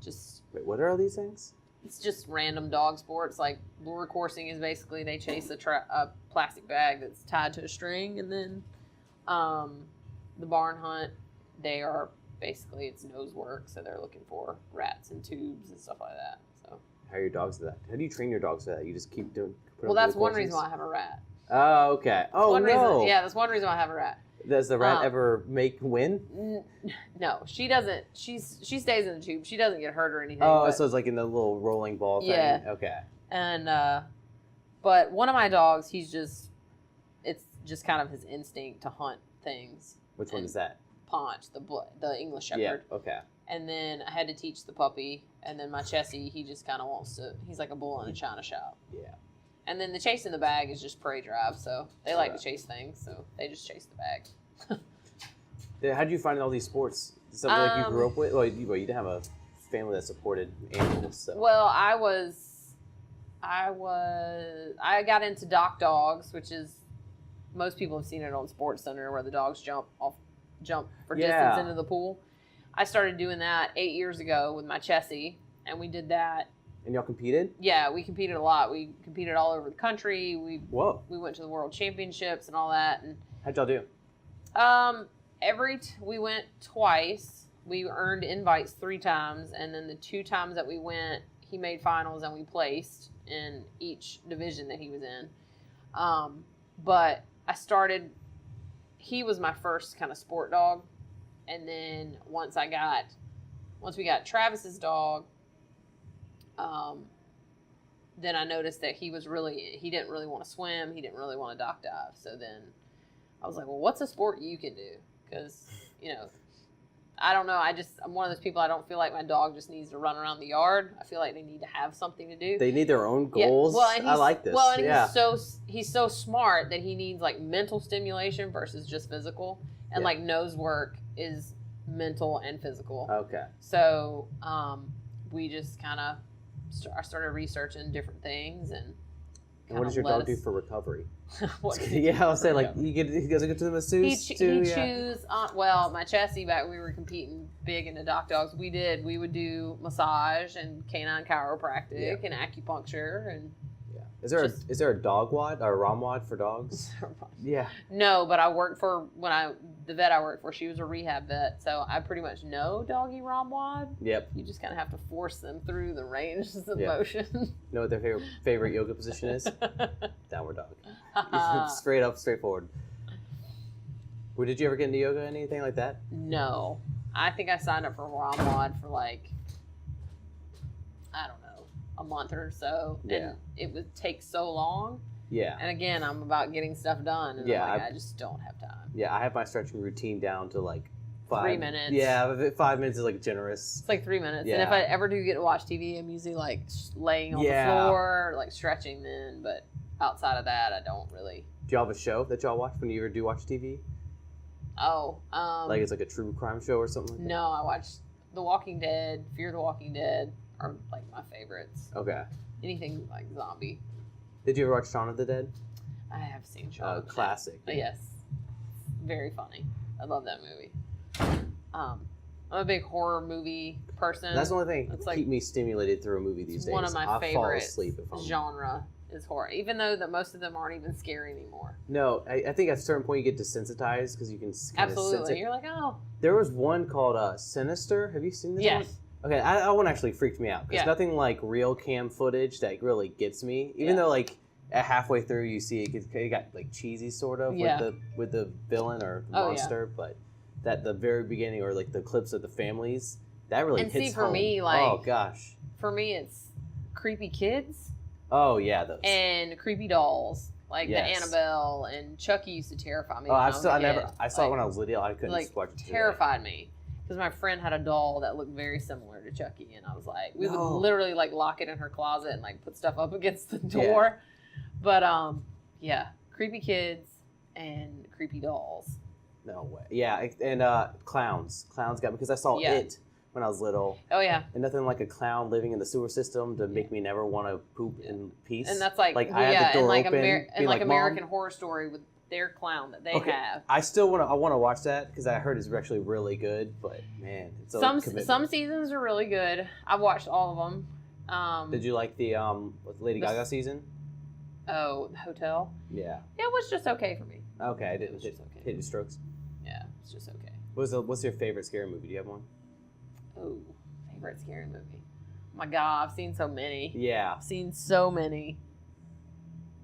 Just Wait, what are all these things? It's just random dog sports. Like lure coursing is basically they chase a plastic bag that's tied to a string, and then the barn hunt, they are basically it's nose work, so they're looking for rats and tubes and stuff like that. So how are your dogs for that? How do you train your dogs for that? You just keep doing. Well, that's one reason why I have a rat. Oh, okay. Oh, no. That's one reason why I have a rat. Does the rat ever win? No, she doesn't. She stays in the tube. She doesn't get hurt or anything. Oh, so it's like in the little rolling ball thing? Yeah. Okay. And, but one of my dogs, it's just kind of his instinct to hunt things. Which one is that? Paunch, the English Shepherd. Yeah, okay. And then I had to teach the puppy. And then my Chessie, he just kind of he's like a bull in a china shop. Yeah. And then the chase in the bag is just prey drive, so they like to chase things, so they just chase the bag. How did you find all these sports? Is that something like you grew up with? Well, you didn't have a family that supported animals, so. Well, I got into dock dogs, which is most people have seen it on Sports Center where the dogs jump for distance into the pool. I started doing that 8 years ago with my Chessie, and we did that. And y'all competed? Yeah, we competed a lot. We competed all over the country. We went to the World Championships and all that. And how'd y'all do? We went twice. We earned invites 3 times, and then the 2 times that we went, he made finals and we placed in each division that he was in. But he was my first kind of sport dog, and then once we got Travis's dog, then I noticed that he didn't really want to swim. He didn't really want to dock dive. So then I was like, well, what's a sport you can do? Because, you know, I don't know. I'm one of those people, I don't feel like my dog just needs to run around the yard. I feel like they need to have something to do. They need their own goals. Yeah. Well, I like this. Well, and he's so smart that he needs like mental stimulation versus just physical. And like nose work is mental and physical. Okay. So we just kind of I started researching different things and what does your dog do for recovery? Yeah, I'll say like he goes to the masseuse too. He chews. Well, my Chessie back when we were competing big into dock dogs, we would do massage and canine chiropractic and acupuncture and. Is there a dog wad or a ROM wad for dogs? Yeah. No, but I worked for the vet I worked for. She was a rehab vet, so I pretty much know doggy ROM wad. Yep. You just kind of have to force them through the ranges of motion. You know what their favorite yoga position is? Downward dog. Straight up, straightforward. Well, did you ever get into yoga, anything like that? No, I think I signed up for ROM wad for like I don't know. A month or so, and it would take so long. Yeah. And again, I'm about getting stuff done, and I just don't have time. Yeah, I have my stretching routine down to like 3 minutes. Yeah, 5 minutes is like generous. It's like 3 minutes. Yeah. And if I ever do get to watch TV, I'm usually like laying on the floor, like stretching then. But outside of that, I don't really. Do y'all have a show that y'all watch when you ever do watch TV? Oh. Like it's like a true crime show or something like that? No, I watch The Walking Dead, Fear the Walking Dead. Are like my favorites. Okay. Anything like zombie. Did you ever watch Shaun of the Dead? I have seen Shaun of the classic. Dead. Yes. Very funny. I love that movie. I'm a big horror movie person. That's the only thing that keep me stimulated through a movie these days. One of my favorite fall asleep if genre is horror, even though that most of them aren't even scary anymore. No, I think at a certain point you get desensitized because you can kind of sense it. You're like, oh. There was one called Sinister. Have you seen this one? Yes. Okay, that one actually freaked me out because nothing like real cam footage that really gets me. Even though like at halfway through you see it got like cheesy sort of with the villain or monster, but that the very beginning or like the clips of the families that really hits for home. Me, like oh gosh, for me it's creepy kids. Oh yeah, those and creepy dolls. Like the Annabelle and Chucky used to terrify me. I saw it when I was little. I couldn't watch it. Terrified me. Because my friend had a doll that looked very similar to Chucky, and I was like, we would literally like lock it in her closet and like put stuff up against the door. Yeah. But creepy kids and creepy dolls. No way. Yeah, and clowns. Clowns got me because I saw it when I was little. Oh yeah. And nothing like a clown living in the sewer system to make me never want to poop in peace. And that's like I had the door open, and like American Mom. Horror Story with their clown that they have. I still want to watch that because I heard it's actually really good. But man, it's some seasons are really good. I've watched all of them. Did you like the Lady Gaga season? Oh, the Hotel. Yeah. It was just okay for me. Okay, I didn't hit your strokes. Yeah, it's just okay. What's your favorite scary movie? Do you have one? Oh, favorite scary movie. Oh my God, I've seen so many. Yeah. I've seen so many.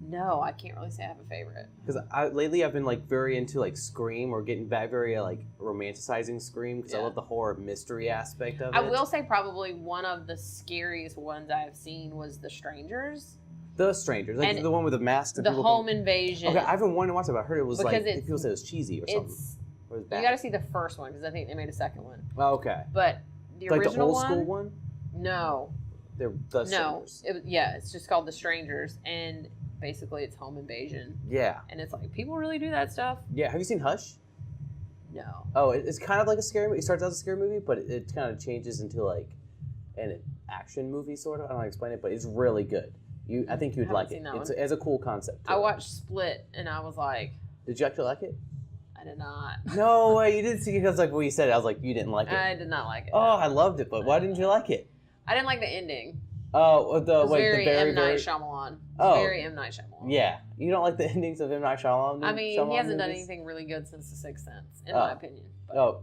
No, I can't really say I have a favorite. Because lately I've been like very into like Scream or getting back very like romanticizing Scream because I love the horror mystery aspect of it. I will say probably one of the scariest ones I've seen was The Strangers. The Strangers, like and the one with the mask. The home invasion. Okay, I've been wanting to watch it, but I heard it was because like people said it was cheesy or something. Or it was bad. You got to see the first one because I think they made a second one. Oh, okay. But the like original the old school one? No. They're the Strangers. No, it's just called The Strangers, and basically it's home invasion. Yeah. And it's like, people really do that stuff? Yeah. Have you seen Hush? No. Oh, it's kind of like a scary movie. It starts out as a scary movie, but it kind of changes into like an action movie, sort of. I don't know how to explain it, but it's really good. I think you'd like it. It's a cool concept. I watched Split, and I was like... Did you actually like it? I did not. No way, you didn't see it. Because like when you said it, I was like, you didn't like it. I did not like it. Oh, I loved it, but why didn't you like it? I didn't like the ending. Oh, It was very M. Night Shyamalan. Very M. Night Shyamalan. Yeah. You don't like the endings of M. Night Shyamalan? I mean, he hasn't done anything really good since The Sixth Sense, in my opinion. But.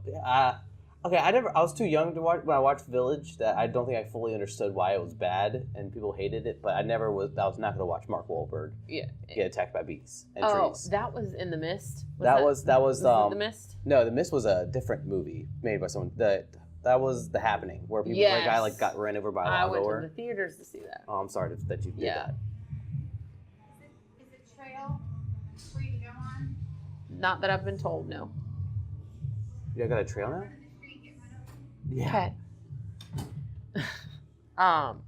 Okay, I was too young to watch when I watched Village. That I don't think I fully understood why it was bad and people hated it. But I was not going to watch Mark Wahlberg get attacked by bees and trees. That was in The Mist. Was The Mist? No, The Mist was a different movie made by someone. That was The Happening, where people a guy like got ran over by a lawnmower. I went to the theaters to see that. Oh, I'm sorry that you did that. Is it trail free to go on? Not that I've been told. No. You got a trail now? Yeah. Okay.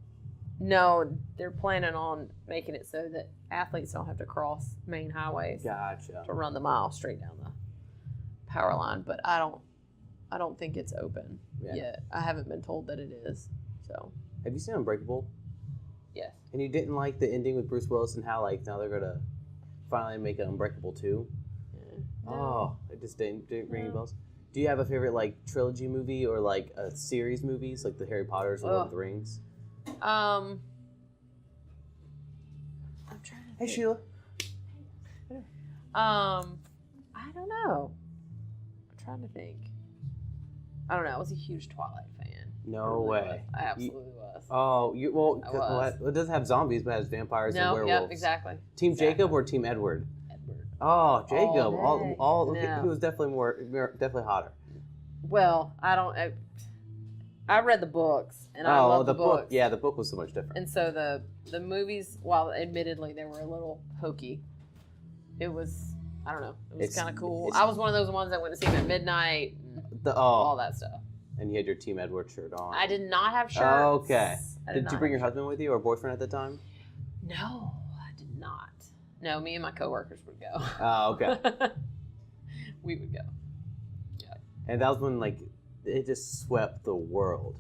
No, they're planning on making it so that athletes don't have to cross main highways. Gotcha. To run the mile straight down the power line, but I don't think it's open yet. I haven't been told that it is. So. Have you seen Unbreakable? Yes. And you didn't like the ending with Bruce Willis and how like now they're gonna finally make an Unbreakable 2? Yeah. No. Oh, it just didn't ring any bells. Do you have a favorite like trilogy movie or like a series movies like the Harry Potters or Lord of the Rings? I'm trying to. Hey Sheila. I don't know. I'm trying to think. I don't know. I was a huge Twilight fan. No way. I absolutely was. Oh, it doesn't have zombies, but it has vampires and werewolves. Yep, exactly. Team Jacob or Team Edward? Edward. Oh, Jacob. No. He was definitely hotter. Well, I read the books, and I love the books. Yeah, the book was so much different. And so the movies, while admittedly they were a little hokey, it was, I don't know, it was kind of cool. I was one of those ones that went to see them at midnight, and all that stuff. And you had your Team Edward shirt on. I did not have shirts. Oh, okay. Did you bring your husband with you or boyfriend at the time? No, I did not. No, me and my coworkers would go. Oh, okay. We would go. Yeah. And that was when like it just swept the world.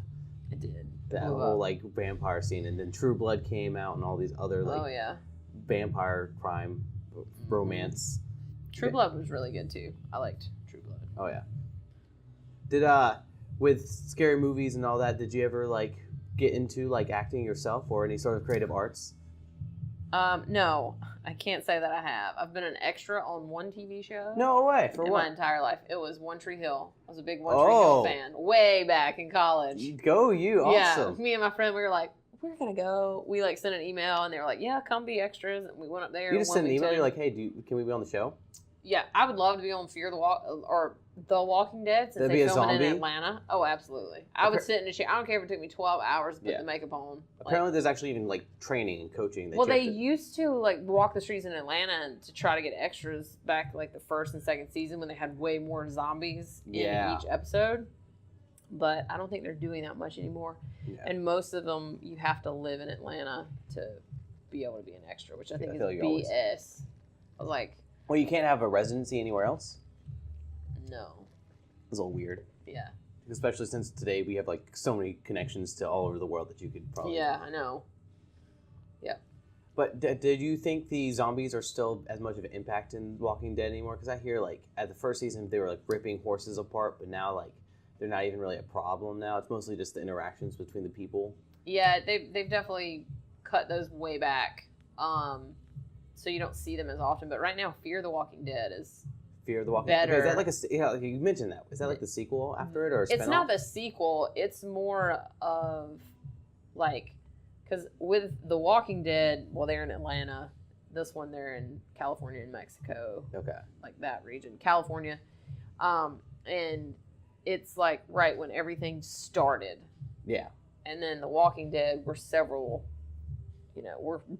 It did. That whole like vampire scene, and then True Blood came out, and all these other like vampire crime romance. True Blood was really good too. I liked True Blood. Oh yeah. Did with scary movies and all that, did you ever like get into like acting yourself or any sort of creative arts? No, I can't say that I have. I've been an extra on one TV show. No way. For in what? My entire life. It was One Tree Hill. I was a big One Tree Hill fan way back in college. Awesome. Yeah, me and my friend, we were like, we're going to go. We like sent an email and they were like, yeah, come be extras. And we went up there. You just sent an email, you're like, hey, can we be on the show? Yeah, I would love to be on Fear the Walking Dead since they film it in Atlanta. Oh, absolutely. I would sit in a chair. I don't care if it took me 12 hours to put the makeup on. Apparently there's actually even like training and coaching. They used to like walk the streets in Atlanta and to try to get extras back like the first and second season when they had way more zombies in each episode. But I don't think they're doing that much anymore. Yeah. And most of them, you have to live in Atlanta to be able to be an extra, which I think is BS. I was like... Well, you can't have a residency anywhere else? No. It's a little weird. Yeah. Especially since today we have like so many connections to all over the world that you could probably. Yeah, I know. Yep. But did you think the zombies are still as much of an impact in Walking Dead anymore? Because I hear like at the first season they were like ripping horses apart, but now like they're not even really a problem now. It's mostly just the interactions between the people. Yeah, they've definitely cut those way back, so you don't see them as often. But right now, Fear the Walking Dead is Fear the Walking better. Dead. Is that like like you mentioned that? Is that like the sequel after it or a It's spin-off? not the sequel. It's more of like, because with The Walking Dead, well, they're in Atlanta. This one, they're in California and Mexico. Okay. Like that region, California, and it's like right when everything started. Yeah. And then The Walking Dead, we're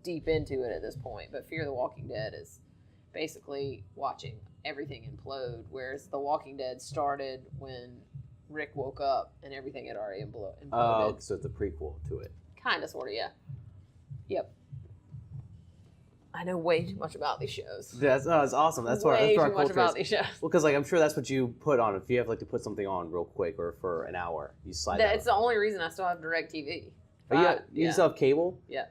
deep into it at this point. But Fear the Walking Dead is basically watching everything implode, whereas The Walking Dead started when Rick woke up and everything had already imploded. Oh, so it's a prequel to it. Kind of, sort of, yeah. Yep. I know way too much about these shows. That's awesome. That's way where our too much culture about is. these shows. Well, because like I'm sure that's what you put on. If you have like to put something on real quick or for an hour, you slide. It's the only reason I still have DirecTV. Oh, you still have cable? Yeah.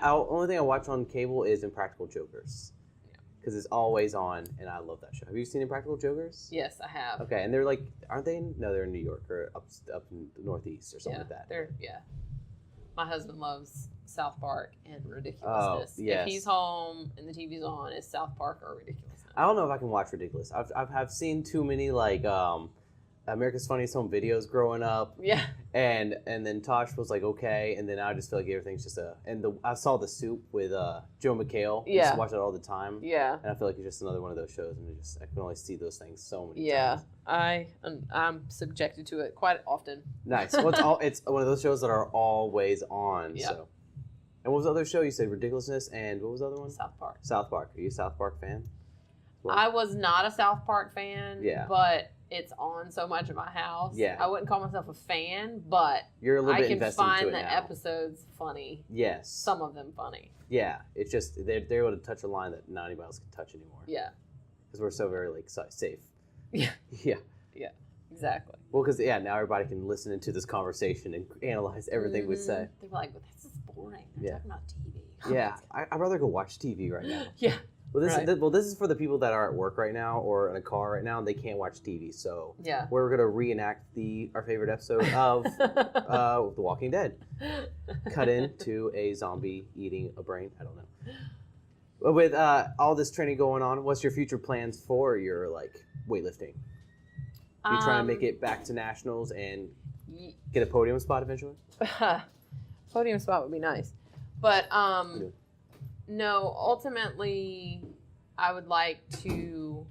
Only thing I watch on cable is Impractical Jokers. Because it's always on, and I love that show. Have you seen Impractical Jokers? Yes, I have. Okay, and they're like, aren't they? No, they're in New York or up in the Northeast or something like that. My husband loves South Park and Ridiculousness. Oh, yes. If he's home and the TV's on, it's South Park or Ridiculousness. I don't know if I can watch Ridiculous. I've seen too many like America's Funniest Home Videos growing up. Yeah. And then Tosh was like, okay, and then I just feel like everything's just I saw The Soup with Joe McHale. I used to watch that all the time. Yeah. And I feel like it's just another one of those shows, and I can only see those things so many times. Yeah. I'm subjected to it quite often. Nice. Well, it's one of those shows that are always on. Yeah. So. And what was the other show? You said Ridiculousness, and what was the other one? South Park. South Park. Are you a South Park fan? Well, I was not a South Park fan. Yeah. But it's on so much at my house. Yeah. I wouldn't call myself a fan, but you're a little bit invested into it now. I can find the episodes funny. Yes. Some of them funny. Yeah. It's just they're able to touch a line that not anybody else can touch anymore. Yeah. Because we're so very like safe. Yeah. Yeah. Yeah. Exactly. Well, because now everybody can listen into this conversation and analyze everything we say. They're like, "But this is boring. They're talking about TV." Yeah. I'd rather go watch TV right now. Yeah. Well, this is for the people that are at work right now or in a car right now. They can't watch TV, so we're gonna reenact our favorite episode of The Walking Dead. Cut into a zombie eating a brain. I don't know. With all this training going on, what's your future plans for your weightlifting? Are you trying to make it back to nationals and get a podium spot eventually? Podium spot would be nice, but no, ultimately, I would like to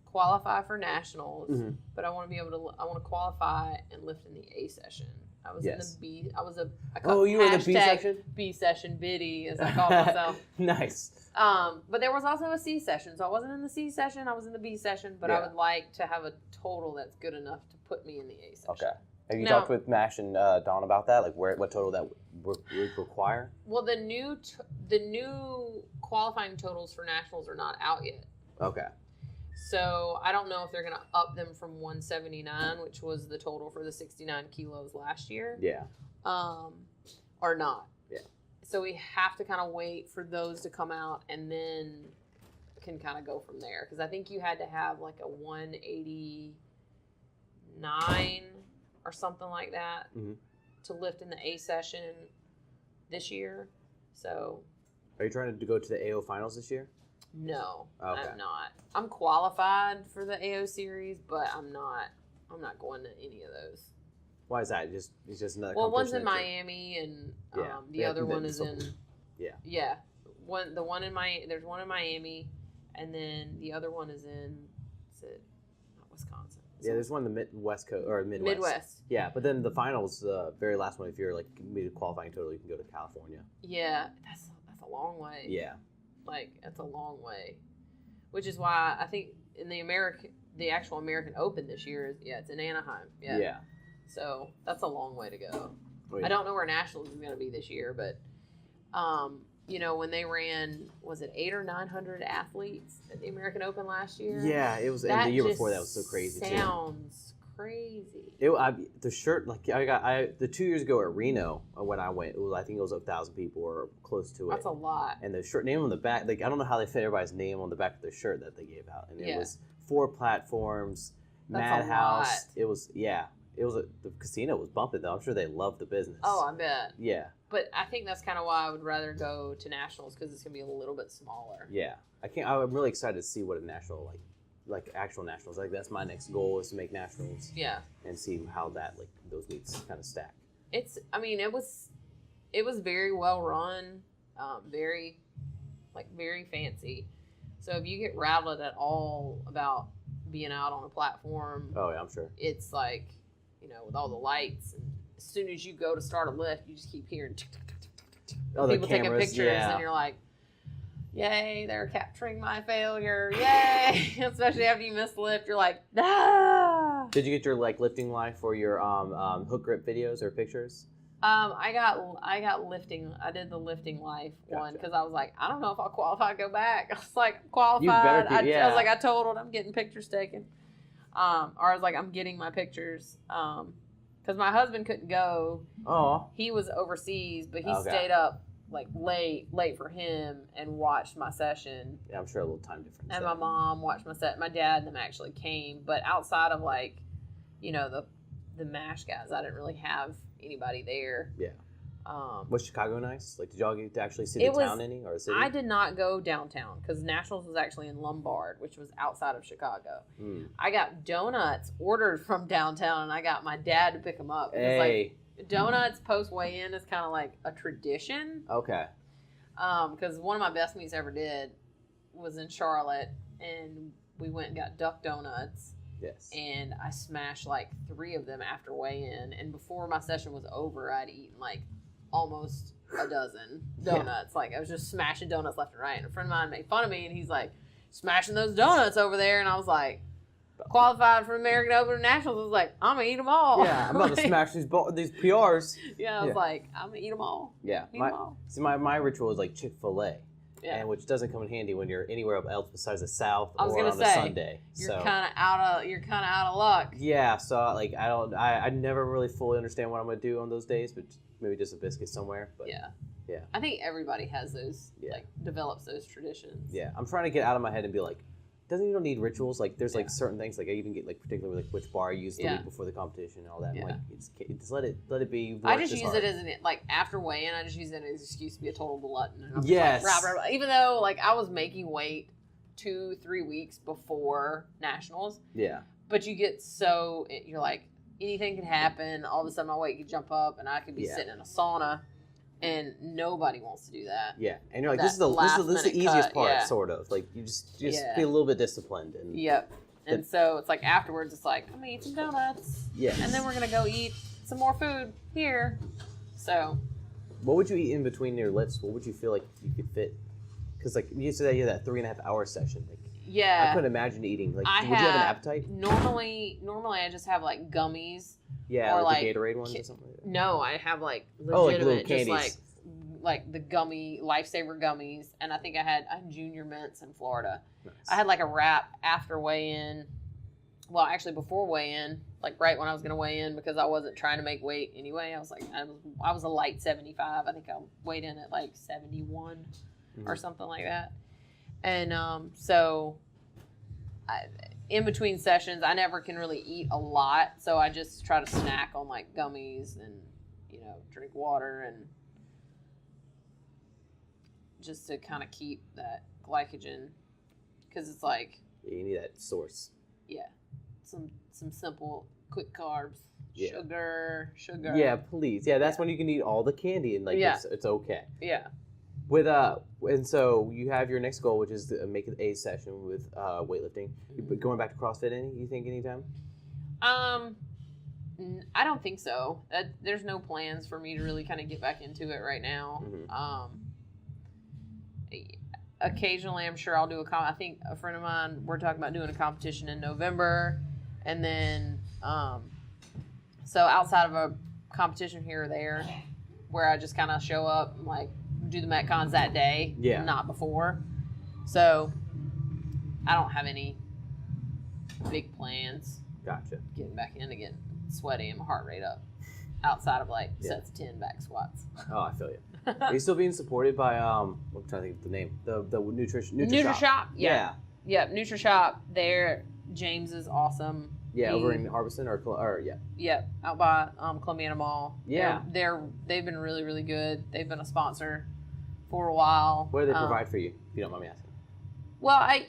qualify for nationals, but I want to be able to. I want to qualify and lift in the A session. I was in the B. I was you were in the B session. B session biddy, as I call myself. Nice. But there was also a C session, so I wasn't in the C session. I was in the B session, but I would like to have a total that's good enough to put me in the A session. Okay. Have you talked with Mash and Dawn about that? Like what total that would require? Well, the new qualifying totals for nationals are not out yet. Okay. So I don't know if they're going to up them from 179, which was the total for the 69 kilos last year. Yeah. Or not. Yeah. So we have to kind of wait for those to come out and then can kind of go from there. Because I think you had to have like a 189 or something like that to lift in the A session this year. So. Are you trying to go to the AO finals this year? No, okay. I'm not. I'm qualified for the AO series, but I'm not going to any of those. Why is that? It's just another. Well, one's in Miami, and the other one is in. Yeah. Yeah, there's one in Miami, and then the other one is in. Is it not Wisconsin? There's one in the Midwest or Midwest. Midwest. Yeah, but then the finals, the very last one, if you're meet a qualifying total, you can go to California. Yeah, that's a long way. Yeah. That's a long way, which is why I think in the actual American Open this year it's in Anaheim. Yeah. Yeah. So that's a long way to go. Oh, yeah. I don't know where Nationals is going to be this year, but you know, when they ran, was it 800 or 900 athletes at the American Open last year? Yeah, it was. And the year before that was so crazy too. Sounds crazy. The shirt, like the 2 years ago at Reno when I went, I think it was 1,000 people or close to it. That's a lot. And the shirt name on the back, like I don't know how they fit everybody's name on the back of their shirt that they gave out, and it was 4 platforms, Madhouse. It was the casino was bumping though. I'm sure they loved the business. Oh, I bet. Yeah. But I think that's kind of why I would rather go to nationals, because it's gonna be a little bit smaller. Yeah, I'm really excited to see what a national like actual nationals. Like that's my next goal is to make nationals. Yeah. And see how that those meets kind of stack. It was very well run, very fancy. So if you get rattled at all about being out on a platform, oh yeah, I'm sure. It's like, you know, with all the lights, and as soon as you go to start a lift, you just keep hearing people taking pictures, and you're like, yay, they're capturing my failure, yay. Especially after you miss the lift, you're like, ah. Did you get your lifting life for your hook grip videos or pictures? I got lifting. I did the lifting life one because I was like, I don't know if I'll qualify to go back. I was like, qualified. You better I was like, I totaled. I'm getting pictures taken. Or I was like, I'm getting my pictures. Because my husband couldn't go. Oh. He was overseas, but he stayed up late for him and watched my session. Yeah, I'm sure a little time difference. And my mom watched my set. My dad and them actually came, but outside of you know, the MASH guys, I didn't really have anybody there. Yeah. Was Chicago nice? Did y'all get to actually see the town any or the city? I did not go downtown because Nationals was actually in Lombard, which was outside of Chicago. I got donuts ordered from downtown, and I got my dad to pick them up. Hey. Donuts post weigh-in is kind of like a tradition. Okay. Because one of my best meets I ever did was in Charlotte, and we went and got duck donuts. Yes. And I smashed 3 of them after weigh-in, and before my session was over, I'd eaten almost a dozen donuts. I was just smashing donuts left and right. And a friend of mine made fun of me, and he's like, smashing those donuts over there. And I was like, qualified for American Open Nationals. I was like, I'm gonna eat them all. Yeah, I'm about to smash these PRs. Yeah, I was like, I'm gonna eat them all. Yeah. My ritual is Chick-fil-A. Yeah. And which doesn't come in handy when you're anywhere else besides the South or on a Sunday. You're kind of out of luck. Yeah, so I never really fully understand what I'm gonna do on those days, but maybe just a biscuit somewhere. But yeah. I think everybody has those develops those traditions. Yeah, I'm trying to get out of my head and be you don't need rituals. There's certain things I even get particularly which bar I use the week before the competition and all that. Yeah. Just let it be. I just use it as after weigh-in. I just use it as an excuse to be a total glutton. And I'm yes. Just rah, rah, rah. Even though I was making weight 2-3 weeks before nationals. Yeah. But you get you're like, anything can happen. All of a sudden my weight could jump up and I could be sitting in a sauna. And nobody wants to do that. Yeah, and you're like, this is the easiest part, sort of. You just be a little bit disciplined. And yep. And so it's afterwards, it's I'm gonna eat some donuts. Yes. And then we're gonna go eat some more food here. So. What would you eat in between your lifts? What would you feel like you could fit? Because you said you had that 3.5 hour session. Yeah. I couldn't imagine eating. Would you have an appetite? Normally I just have gummies. Yeah, or the Gatorade ones or something like that. No, I have legitimate just the gummy Lifesaver gummies, and I think I had Junior Mints in Florida. Nice. I had a wrap after weigh-in. Well, actually before weigh-in, right when I was going to weigh in because I wasn't trying to make weight anyway. I was I was a light 75. I think I weighed in at 71 or something like that. And in between sessions, I never can really eat a lot, so I just try to snack on gummies and drink water and just to kind of keep that glycogen, because it's you need that source. Yeah, some simple quick carbs, sugar. Yeah, please. Yeah, that's when you can eat all the candy and it's okay. Yeah. And so you have your next goal, which is to make an A session with weightlifting. Going back to CrossFit, you think anytime? I don't think so. There's no plans for me to really kind of get back into it right now. Mm-hmm. Occasionally, I'm sure I'll do I think a friend of mine, we're talking about doing a competition in November, and then so outside of a competition here or there, where I just kind of show up and do the Metcons that day, Yeah. not before. So I don't have any big plans Gotcha. getting back in to get sweaty and my heart rate up outside of like sets of 10 back squats. Oh, I feel you. Are you still being supported by I'm trying to think of the name, the NutriShop. Yeah. Yep, NutriShop. There, James is awesome. Yeah, over in Harbison or yeah. Yep, out by Columbiana Mall. Yeah. They've been really, really good. They've been a sponsor for a while. What do they provide for you, if you don't mind me asking? Well, I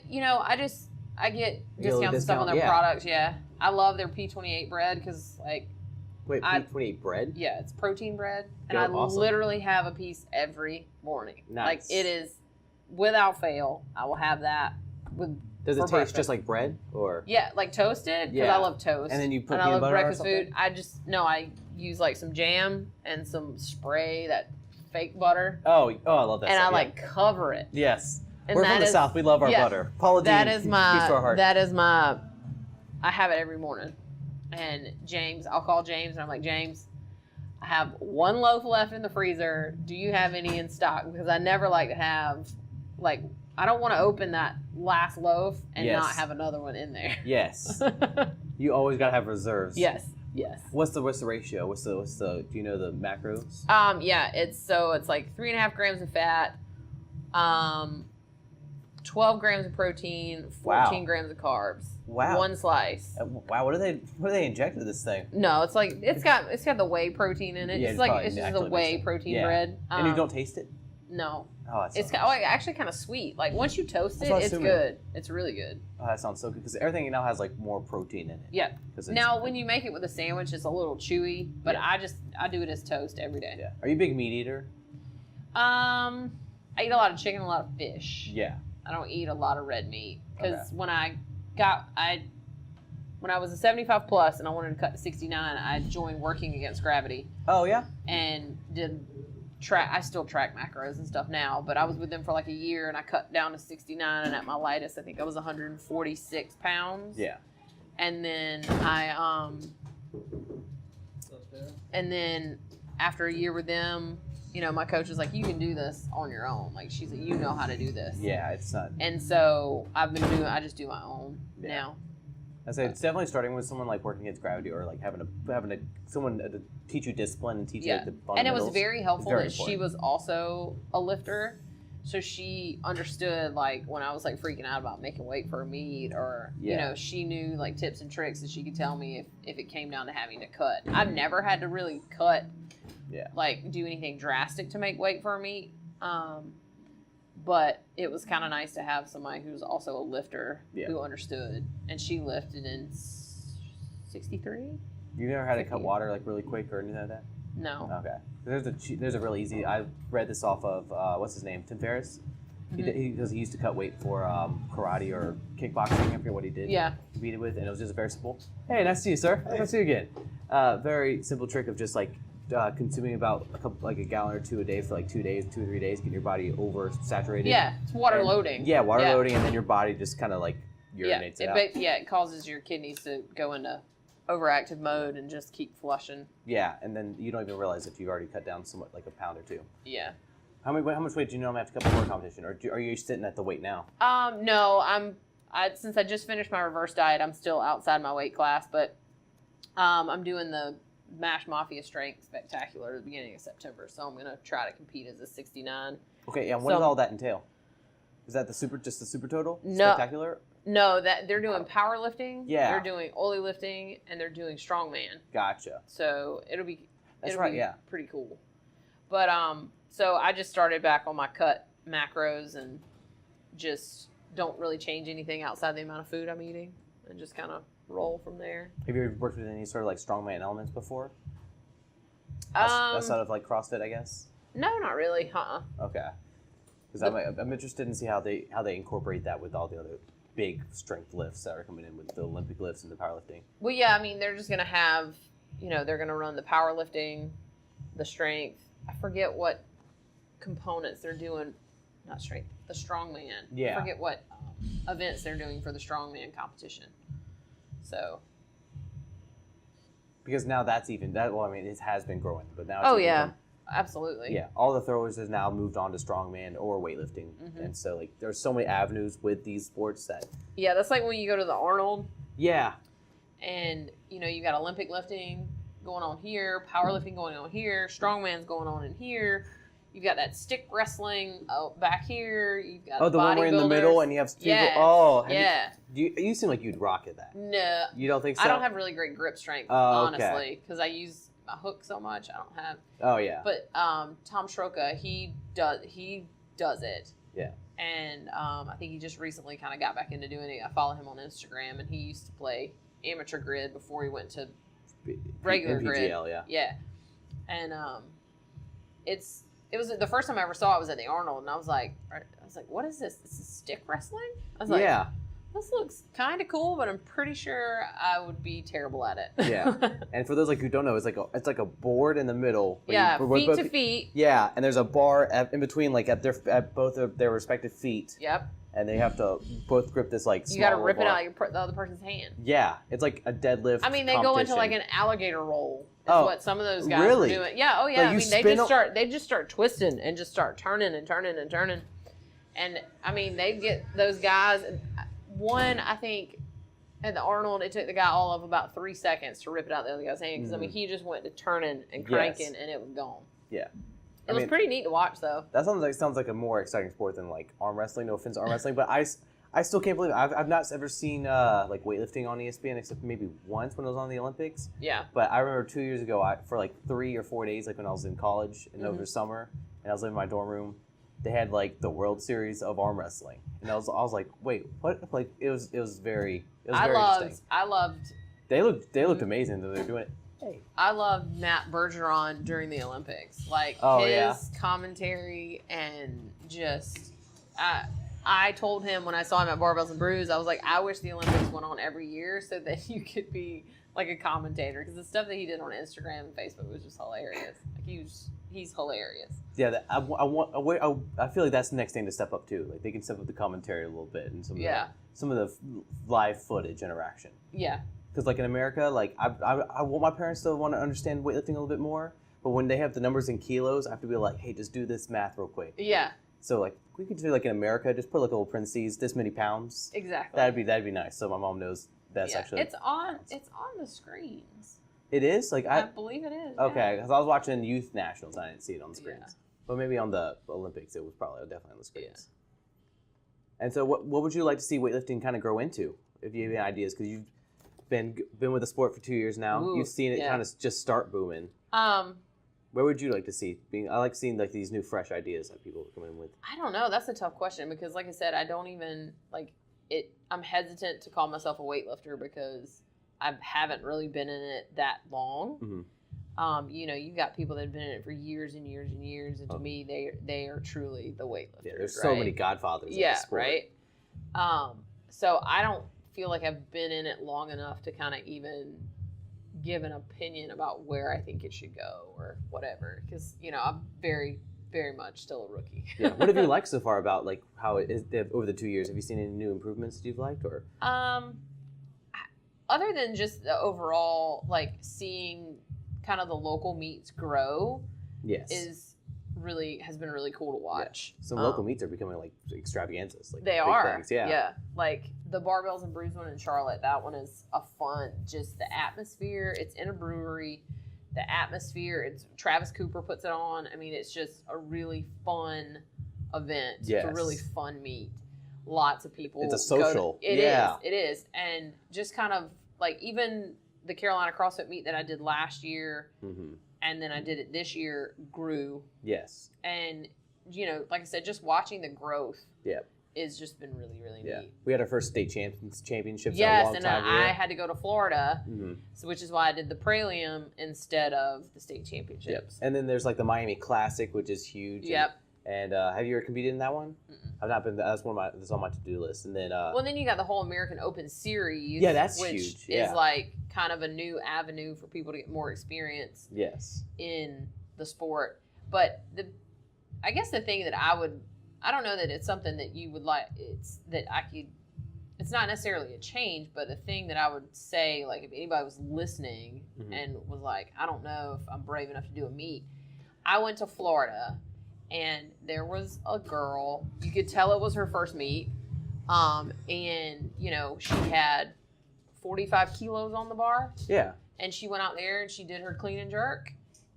get discounts and stuff on their products. Yeah, I love their P28 bread because like. Wait, P28 bread? Yeah, it's protein bread, and Yeah, I awesome. literally have a piece every morning. Nice. Like it is, without fail, I will have that with. Does it taste breakfast. just like bread, or? Yeah, like toasted, because Yeah. I love toast. And then you put and peanut I love butter or breakfast something? food. I use like some jam and some spray, that fake butter, Oh, I love that and stuff, I like cover it. Yes. And We're that from the is- South. We love our yeah, butter. Paula Dean, That is peace to our heart. I have it every morning. And James, I'll call James and I'm like, James, I have one loaf left in the freezer. Do you have any in stock? Because I never like to have, like, I don't want to open that last loaf and Yes. not have another one in there. Yes. You always gotta have reserves. Yes. What's the ratio? What's the do you know the macros? Yeah, it's like 3.5 grams of fat, 12 grams of protein, 14 grams of carbs. Wow. One slice. Wow, what do they inject into this thing? No, it's like it's got the whey protein in it. Yeah, it's it's like probably it's just a actually whey makes it. protein Yeah. bread. And you don't taste it? No. Oh, that's It's actually kind of sweet. Like once you toast That's it, what I it's assumed. good. It's really good. Oh, that sounds so good because everything now has like more protein in it. Yeah. 'Cause it's- Now, when you make it with a sandwich, it's a little chewy, but Yeah. I do it as toast every day. Yeah. Are you a big meat eater? I eat a lot of chicken, a lot of fish. Yeah. I don't eat a lot of red meat because Okay. when I was a 75 plus and I wanted to cut to 69, I joined Working Against Gravity Oh yeah. and did track. I still track macros and stuff now, but I was with them for like a year and I cut down to 69, and at my lightest, I think I was 146 pounds. Yeah. And then and then after a year with them, you know, my coach was like, you can do this on your own. Like, she's like, you know how to do this. Yeah, it's not. And so I just do my own Yeah. now. I say it's definitely starting with someone like Working Against Gravity, or like having someone to teach you discipline and teach you like, the And it fundamentals. was very helpful very that she important. was also a lifter. So she understood, like, when I was like freaking out about making weight for a meet, or, you Yeah. know, she knew like tips and tricks that she could tell me if it came down to having to cut. I've never had to really cut, like do anything drastic to make weight for a meet. But it was kind of nice to have somebody who's also a lifter who understood. And she lifted in 63? You never had to cut 50. water like really quick or anything like that? No. Okay. There's a really easy. I read this off of what's his name, Tim Ferriss. Because he used to cut weight for karate or kickboxing. I forget what he did. Yeah. Competed with, and it was just very simple. Hey, nice to see you, sir. Nice to see you again. Very simple trick of just like consuming about a gallon or two a day for like 2 days, 2 or 3 days, getting your body oversaturated. Yeah, it's water And- loading. Yeah, water loading, and then your body just kind of like urinates it out. It causes your kidneys to go into overactive mode and just keep flushing. Yeah, and then you don't even realize if you've already cut down somewhat like a pound or two. Yeah. How much weight do you normally have to cut before competition, or are you sitting at the weight now? No, since I just finished my reverse diet, I'm still outside my weight class, but I'm doing the MASH Mafia Strength Spectacular at the beginning of September, so I'm gonna try to compete as a 69. Okay, yeah. What does all that entail? Is that just the super total? No. Spectacular? No, that they're doing powerlifting. Yeah. They're doing Oli lifting, and they're doing strongman. Gotcha. So it'll be pretty cool. But so I just started back on my cut macros and just don't really change anything outside the amount of food I'm eating, and just kind of roll from there. Have you ever worked with any sort of like strongman elements before? Outside of like CrossFit, I guess. No, not really. Okay. Because I'm interested in see how they incorporate that with all the other big strength lifts that are coming in with the Olympic lifts and the powerlifting. Well, yeah, I mean, they're just going to have, they're going to run the powerlifting, the strength. I forget what components they're doing. Not strength, the strongman. Yeah. I forget what events they're doing for the strongman competition. So. Because now it has been growing, but now it's absolutely. Yeah, all the throwers has now moved on to strongman or weightlifting, and so like there's so many avenues with these sports that. Yeah, that's like when you go to the Arnold. Yeah. And you got Olympic lifting going on here, powerlifting going on here, strongman's going on in here. You've got that stick wrestling back here. You've got the one where in the middle and you have two. You seem like you'd rock at that. No, you don't think so? I don't have really great grip strength, honestly, because I use my hook so much. I don't have. Oh yeah. But Tom Schroka, he does it. Yeah. And I think he just recently kind of got back into doing it. I follow him on Instagram, and he used to play amateur grid before he went to regular grid. Yeah. And it was the first time I ever saw it was at the Arnold, and I was like, what is this? This is stick wrestling? I was like, yeah. This looks kind of cool, but I'm pretty sure I would be terrible at it. Yeah. And for those who don't know, it's like a board in the middle. Yeah, feet to feet. Yeah, and there's a bar in between, like at both of their respective feet. Yep. And they have to both grip this like. You got to rip it out of the other person's hand. Yeah, it's like a deadlift. I mean, they go into like an alligator roll. Is what some of those guys are doing. Yeah. Oh yeah. Like they just start twisting and just start turning and turning and turning, and I mean they get those guys. One, I think, at the Arnold, it took the guy all of about 3 seconds to rip it out the other guy's hand because I mean he just went to turning and cranking and it was gone. Yeah. It was pretty neat to watch, though. That sounds like a more exciting sport than like arm wrestling. No offense to arm wrestling, but I still can't believe I've not ever seen like weightlifting on ESPN except maybe once when it was on the Olympics. Yeah. But I remember 2 years ago, for like 3 or 4 days, like when I was in college and over summer, and I was living in my dorm room, they had like the World Series of arm wrestling, and I was like, wait, what? Like it was very interesting. I loved. They looked amazing that they're doing it. Hey. I loved Matt Bergeron during the Olympics. Like his commentary and just I told him when I saw him at Barbells and Brews, I was like, I wish the Olympics went on every year so that you could be like a commentator because the stuff that he did on Instagram and Facebook was just hilarious. Like he's hilarious. Yeah, I feel like that's the next thing to step up too. Like they can step up the commentary a little bit and some of the live footage interaction. Yeah. Because like in America, like I want my parents to want to understand weightlifting a little bit more, but when they have the numbers in kilos, I have to be like, hey, just do this math real quick. Yeah. So like we could do like in America, just put like a little parentheses, this many pounds. Exactly. That'd be nice. So my mom knows that's actually. It's on the screens. It is? Like I believe it is. Okay, because I was watching Youth Nationals, I didn't see it on the screens. Yeah. But maybe on the Olympics, it was probably definitely on the screens. Yeah. And so, what would you like to see weightlifting kind of grow into? If you have any ideas, because you've been with the sport for 2 years now, you've seen it kind of just start booming. Where would you like to see? I like seeing like these new, fresh ideas that people come in with. I don't know. That's a tough question because, like I said, I don't even like it. I'm hesitant to call myself a weightlifter because I haven't really been in it that long. Mm-hmm. You've got people that have been in it for years and years and years, and to me, they are truly the weightlifters. Yeah, there's so many godfathers. Yeah, right. So I don't feel like I've been in it long enough to kind of even give an opinion about where I think it should go or whatever, because I'm very, very much still a rookie. Yeah. What have you liked so far about like how it is over the 2 years? Have you seen any new improvements that you've liked, or? Other than just the overall, like seeing kind of the local meets grow, has been really cool to watch. Yeah. Some local meets are becoming like extravaganzas. Like they big are. Things. Yeah. Like the Barbells and Brews one in Charlotte. That one is a fun. Just the atmosphere. It's in a brewery. The atmosphere. It's Travis Cooper puts it on. I mean, it's just a really fun event. Yes. It's a really fun meet. Lots of people. It's a social. It is, and just kind of like even the Carolina CrossFit meet that I did last year. Mm-hmm. And then I did it this year, grew. Yes. And, like I said, just watching the growth has just been really, really neat. We had our first state championships yes, a long and time ago. I had to go to Florida, so which is why I did the Prelim instead of the state championships. Yep. And then there's like the Miami Classic, which is huge. Yep. And have you ever competed in that one? Mm-mm. I've not been. That's that's on my to-do list. And then then you got the whole American Open Series. Yeah, that's which huge. Is like kind of a new avenue for people to get more experience. Yes. In the sport, but I guess the thing that I don't know that it's something that you would like. It's not necessarily a change, but the thing that I would say, like if anybody was listening and was like, I don't know if I'm brave enough to do a meet. I went to Florida, and there was a girl. You could tell it was her first meet. And, you know, she had 45 kilos on the bar. Yeah. And she went out there and she did her clean and jerk.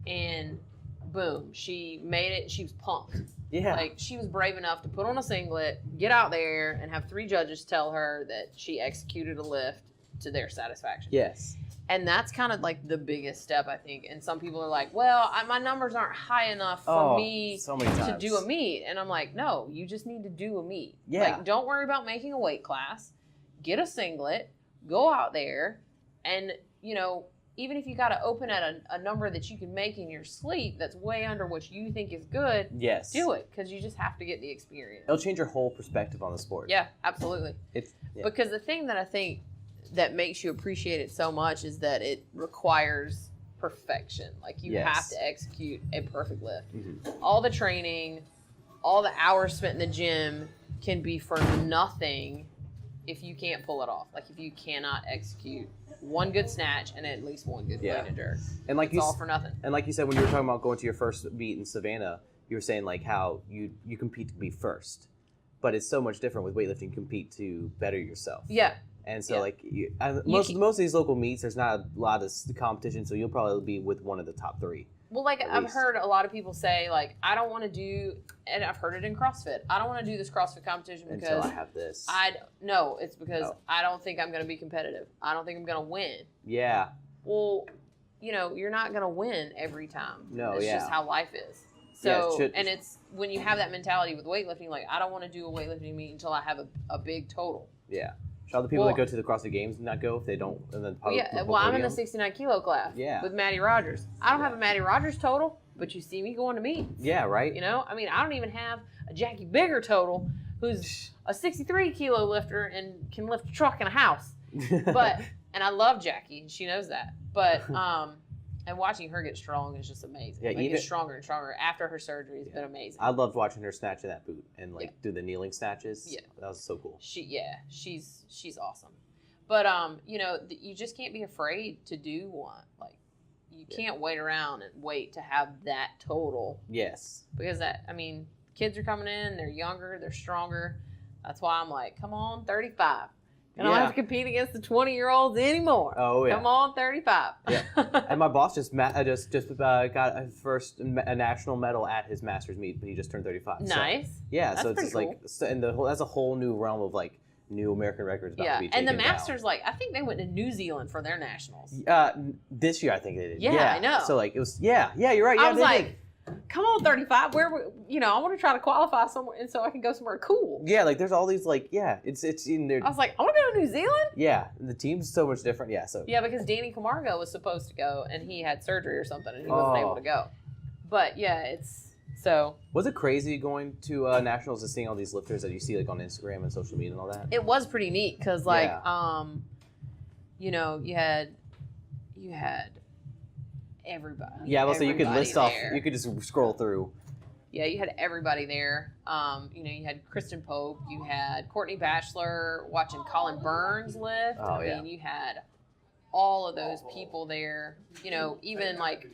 And boom, she made it. She was pumped. Yeah. Like, she was brave enough to put on a singlet, get out there, and have 3 judges tell her that she executed a lift to their satisfaction. Yes. And that's kind of like the biggest step, I think. And some people are like, well, my numbers aren't high enough for me so many to times. do a meet. And I'm like, no, you just need to do a meet. Yeah. Like, don't worry about making a weight class. Get a singlet. Go out there. And, you know, even if you got to open at a number that you can make in your sleep that's way under what you think is good, Yes. do it. Because you just have to get the experience. It'll change your whole perspective on the sport. Yeah, absolutely. Yeah. Because the thing that I think that makes you appreciate it so much is that it requires perfection. Like, you have to execute a perfect lift. Mm-hmm. All the training, all the hours spent in the gym can be for nothing if you can't pull it off. Like, if you cannot execute one good snatch and at least one good clean and jerk. And like it's all for nothing. And like you said, when you were talking about going to your first meet in Savannah, you were saying like how you compete to be first. But it's so much different with weightlifting. You compete to better yourself. Yeah. And so, like, most of these local meets, there's not a lot of competition, so you'll probably be with one of the top 3. Well, like, I've heard a lot of people say, like, I don't want to do, and I've heard it in CrossFit, I don't want to do this CrossFit competition because until I have this. No, it's because I don't think I'm going to be competitive. I don't think I'm going to win. Yeah. Well, you know, you're not going to win every time. No, it's just how life is. So, and it's when you have that mentality with weightlifting, like, I don't want to do a weightlifting meet until I have a big total. Yeah. Should all the people that go to the CrossFit Games not go if they don't? And then I'm in the 69 kilo class with Maddie Rogers. I don't have a Maddie Rogers total, but you see me going to meets. Yeah, right. You know, I mean, I don't even have a Jackie Bigger total, who's a 63 kilo lifter and can lift a truck in a house. But, and I love Jackie, and she knows that. But, and watching her get strong is just amazing. Yeah, like, get stronger and stronger after her surgery has been amazing. I loved watching her snatch in that boot and do the kneeling snatches. Yeah, that was so cool. She's awesome. But you know, you just can't be afraid to do one. Like, you can't wait around and wait to have that total. Yes. Because kids are coming in. They're younger. They're stronger. That's why I'm like, come on, 35. I don't have to compete against the 20-year-olds anymore. Oh, yeah. Come on, 35. Yeah. And my boss just got a first a national medal at his master's meet, but he just turned 35. Nice. So, yeah, that's so it's just cool. that's a whole new realm of like new American records about to be taken and the down. Masters, like, I think they went to New Zealand for their nationals. This year I think they did. Yeah, I know. So like it was you're right. Yeah, I was like, come on, 35. Where I want to try to qualify somewhere, and so I can go somewhere cool. Yeah, like there's all these like it's in there. I was like, I want to go to New Zealand. Yeah, the team's so much different. Yeah, so because Danny Camargo was supposed to go, and he had surgery or something, and he wasn't able to go. But it's so. Was it crazy going to nationals and seeing all these lifters that you see like on Instagram and social media and all that? It was pretty neat because like you had everybody. Yeah, well, so you could list there. off. You could just scroll through. Yeah, you had everybody there. You had Kristen Pope. You had Courtney Batchelor watching Colin Burns lift. Oh, I mean, you had all of those people there. You know, even like,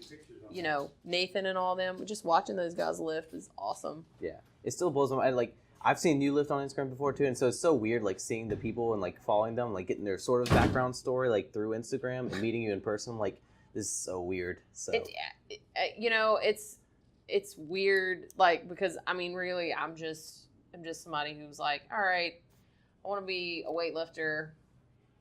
Nathan and all them. Just watching those guys lift is awesome. Yeah, it still blows my mind. Like, I've seen you lift on Instagram before too, and so it's so weird like seeing the people and like following them, like getting their sort of background story like through Instagram and meeting you in person. Like, this is so weird. So it's weird, like, because really I'm just somebody who's like, all right, I want to be a weightlifter.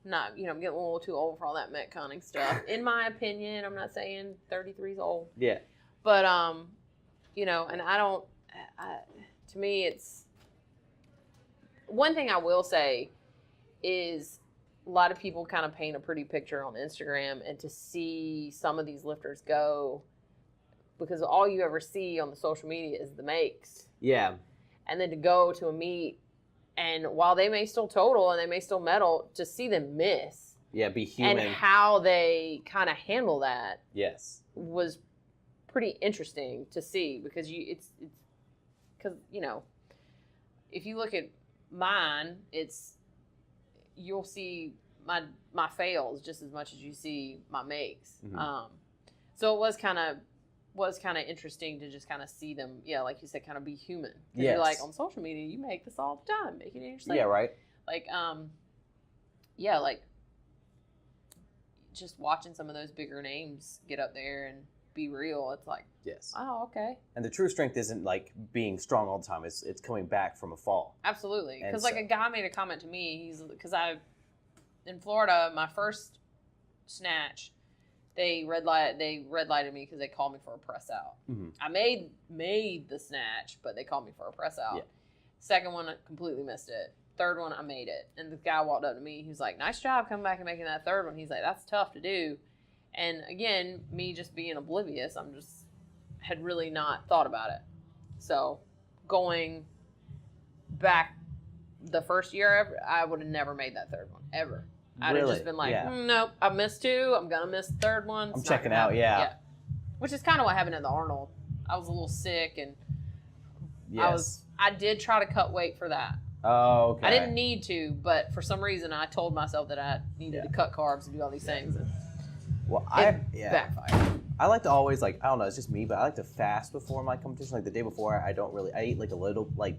Not, I'm getting a little too old for all that metconning stuff. In my opinion, I'm not saying 33 is old. Yeah. But and I don't. To me, it's one thing I will say is a lot of people kind of paint a pretty picture on Instagram, and to see some of these lifters go, because all you ever see on the social media is the makes. Yeah. And then to go to a meet, and while they may still total and they may still medal, to see them miss. Yeah, be human. And how they kind of handle that. Yes. Was pretty interesting to see, because it's because if you look at mine, you'll see my fails just as much as you see my makes. Mm-hmm. So it was kind of was kind of interesting to just kind of see them, like you said, kind of be human. 'Cause Yes. you're like, on social media, you make this all the time, making it in your sleep. Yeah, right. Like, like just watching some of those bigger names get up there and be real. It's like, Yes. oh, okay. And the true strength isn't like being strong all the time. It's coming back from a fall. Absolutely. And Because like so- a guy made a comment to me, in Florida, my first snatch, they red lighted me because they called me for a press out. Mm-hmm. I made the snatch, but they called me for a press out. Yeah. Second one, I completely missed it. Third one, I made it. And the guy walked up to me. He was like, nice job coming back and making that third one. He's like, that's tough to do. And again, me just being oblivious, had really not thought about it. So going back the first year, I would have never made that third one, ever. I'd have just been like, nope, I missed two. I'm going to miss the third one. I'm checking out, yeah. Which is kind of what happened at the Arnold. I was a little sick, and Yes. I did try to cut weight for that. Oh, okay. I didn't need to, but for some reason I told myself that I needed to cut carbs and do all these things. And Well, backfired. I like to always I don't know, it's just me, but I like to fast before my competition. Like the day before, I eat like a little light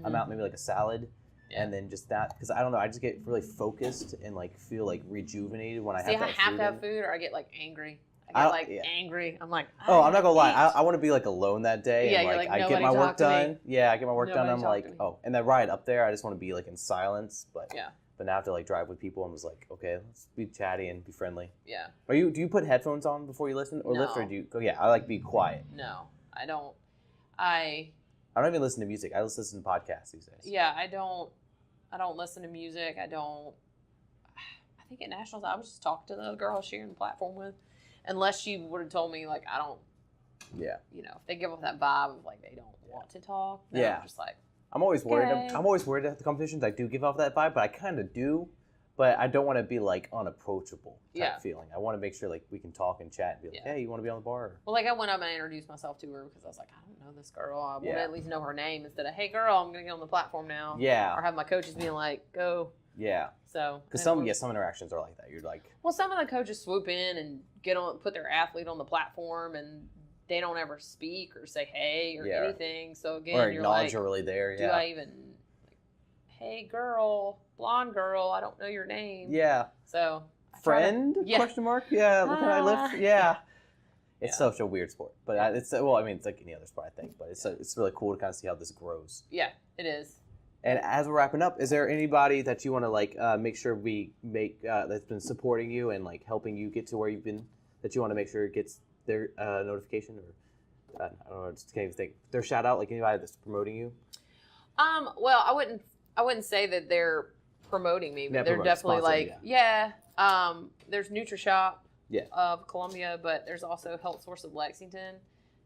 amount, maybe like a salad. Yeah. And then just that, because I don't know, I just get really focused and feel rejuvenated when I have I that have food to have in. food, or I get angry. I get angry. I'm like, Oh, I'm not gonna lie. I want to be alone that day. Yeah, and, you're like, I get nobody my work talk to me. done. Yeah, I get my work done. Nobody I'm talk like, to me. oh, and that ride up there, I just want to be in silence. But Yeah. But now I have to drive with people. I'm just like, okay, let's be chatty and be friendly. Yeah. Do you put headphones on before you listen or lift, or No. do you? Oh, yeah, I like to be quiet. No, I don't. I don't even listen to music. I just listen to podcasts these days. Yeah, I don't listen to music. I think at Nationals, I was just talking to the girl I was sharing the platform with. Unless she would have told me, I don't, Yeah. if they give off that vibe of, they don't want to talk. Then Yeah. I'm just like, I'm always worried. Okay. I'm always worried at the competitions. I do give off that vibe, but I kind of do. But I don't want to be unapproachable type feeling. I want to make sure we can talk and chat and be like, hey, you want to be on the bar? Well, I went up and I introduced myself to her because I was like, I don't know this girl. I want to Yeah. at least know her name instead of, hey, girl, I'm going to get on the platform now. Yeah. Or have my coaches being like, go. Yeah. So. Because some interactions are like that. You're like. Well, some of the coaches swoop in and put their athlete on the platform, and they don't ever speak or say hey or anything. So again, or you're acknowledge like, you're really there. Yeah. do I even, hey girl, blonde girl, I don't know your name. Yeah. So. Friend? Question mark? Yeah. Look at I lift. Yeah. It's Yeah. such a weird sport, but it's it's like any other sport, I think. But it's really cool to kind of see how this grows. Yeah, it is. And as we're wrapping up, is there anybody that you want to make sure we make that's been supporting you and helping you get to where you've been, that you want to make sure gets their notification, or I don't know, just can't even think, their shout out, anybody that's promoting you? Well, I wouldn't say that they're promoting me, but they're definitely there's NutriShop of Columbia, but there's also Health Source of Lexington.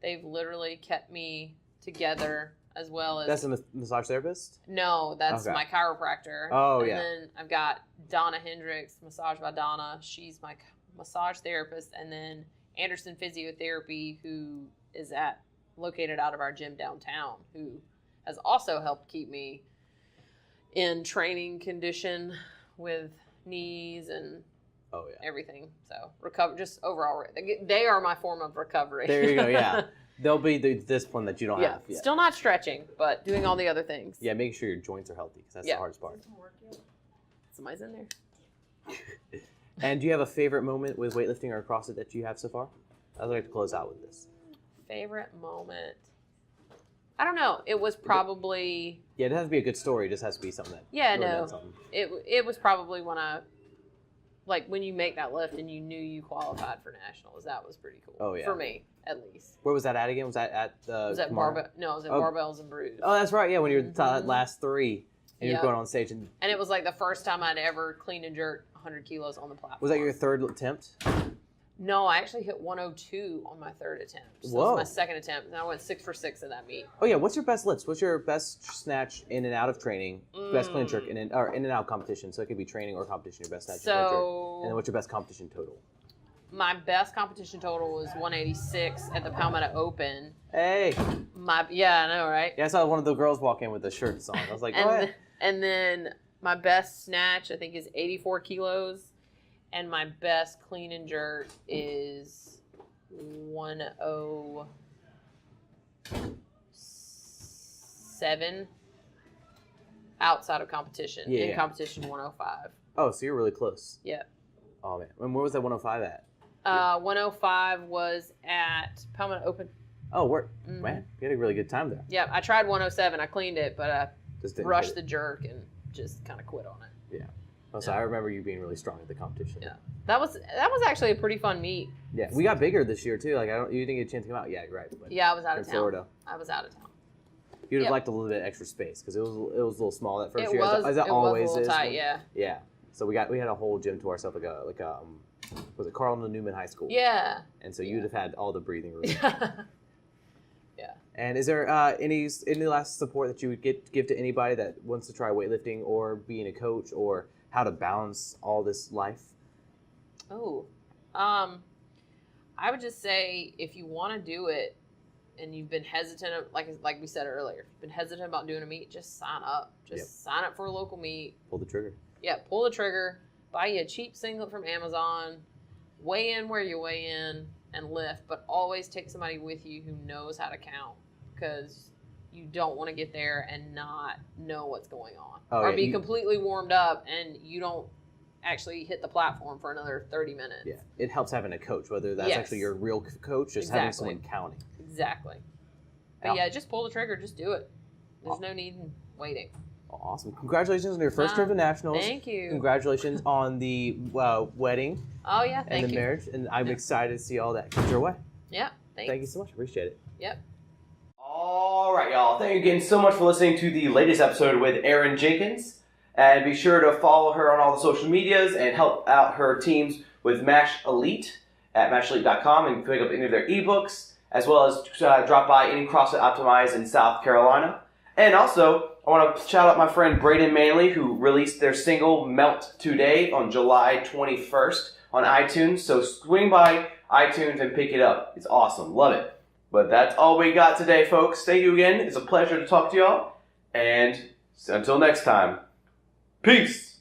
They've literally kept me together, as well as... That's a massage therapist? No, that's my chiropractor. Oh, and yeah. then I've got Donna Hendricks, Massage by Donna. She's my massage therapist. And then Anderson Physiotherapy, who is located out of our gym downtown, who has also helped keep me in training condition with knees and everything. So recover, just overall, they are my form of recovery. There you go, yeah. They'll be the discipline that you don't have yet. Still not stretching, but doing all the other things. Yeah, making sure your joints are healthy, because that's the hardest part. Somebody's in there. And do you have a favorite moment with weightlifting or CrossFit that you have so far? I'd like to close out with this. Favorite moment? I don't know. It was probably... Yeah, it doesn't have to be a good story. It just has to be something that... Yeah, no. It was probably when when you make that lift and you knew you qualified for Nationals. That was pretty cool. Oh, yeah. For me, at least. Where was that at again? Was that at the... Was that barbell? No, it was at Barbells and Brews. Oh, that's right. Yeah, when you were the last three and you were going on stage. And it was the first time I'd ever clean and jerked 100 kilos on the platform. Was that your third attempt? No, I actually hit 102 on my third attempt. So it was my second attempt, and I went 6 for 6 in that meet. Oh yeah, what's your best lifts? What's your best snatch in and out of training? Best clean and jerk in and out competition. So it could be training or competition. Your best snatch. And then what's your best competition total? My best competition total was 186 at the Palmetto Open. Hey. Yeah, I know, right? Yeah, I saw one of the girls walk in with the shirts on. I was like, go ahead. And then my best snatch, I think, is 84 kilos. And my best clean and jerk is 107 outside of competition. Yeah. In competition, 105. Oh, so you're really close. Yeah. Oh, man. And where was that 105 at? 105 was at Palmetto Open. Oh, Mhm. man, you had a really good time there. Yeah, I tried 107. I cleaned it, but I Just didn't rushed hit the it. jerk and just kind of quit on it. Oh, so I remember you being really strong at the competition. Yeah. That was actually a pretty fun meet. Yeah, we got bigger this year too. Like you didn't get a chance to come out. Yeah, you're right. But Yeah, I was out in of town. Florida, I was out of town. you'd have Yep. liked a little bit extra space because it was a little small that first It year. was. As It always was a little is. tight. Yeah. Yeah. So we had a whole gym to ourselves, was it Carlton Newman High School? Yeah. And so you'd have had all the breathing room. Yeah. And is there any last support that you would give to anybody that wants to try weightlifting or being a coach or how to balance all this life? Oh, I would just say if you want to do it and you've been hesitant, like we said earlier, if you've been hesitant about doing a meet, just sign up. Just sign up for a local meet. Pull the trigger. Yeah, pull the trigger. Buy you a cheap singlet from Amazon. Weigh in where you weigh in and lift, but always take somebody with you who knows how to count because you don't want to get there and not know what's going on. Oh, or yeah, be completely warmed up and you don't actually hit the platform for another 30 minutes. Yeah, it helps having a coach, whether that's Yes. actually your real coach, just having someone counting. Exactly. But yeah, just pull the trigger. Just do it. There's no need in waiting. Awesome. Congratulations on your first trip to Nationals. Thank you. Congratulations on the wedding Oh, yeah. and Thank the you. marriage. And I'm excited to see all that come your way. Yeah. Thanks. Thank you so much. Appreciate it. Yep. All right, y'all. Thank you again so much for listening to the latest episode with Erin Jenkins. And be sure to follow her on all the social medias and help out her teams with Mash Elite at mashelite.com and pick up any of their ebooks, as well as drop by any CrossFit Optimize in South Carolina. And also, I want to shout out my friend Braden Manley, who released their single Melt Today on July 21st on iTunes. So swing by iTunes and pick it up. It's awesome. Love it. But that's all we got today, folks. Thank you again. It's a pleasure to talk to y'all. And until next time, peace.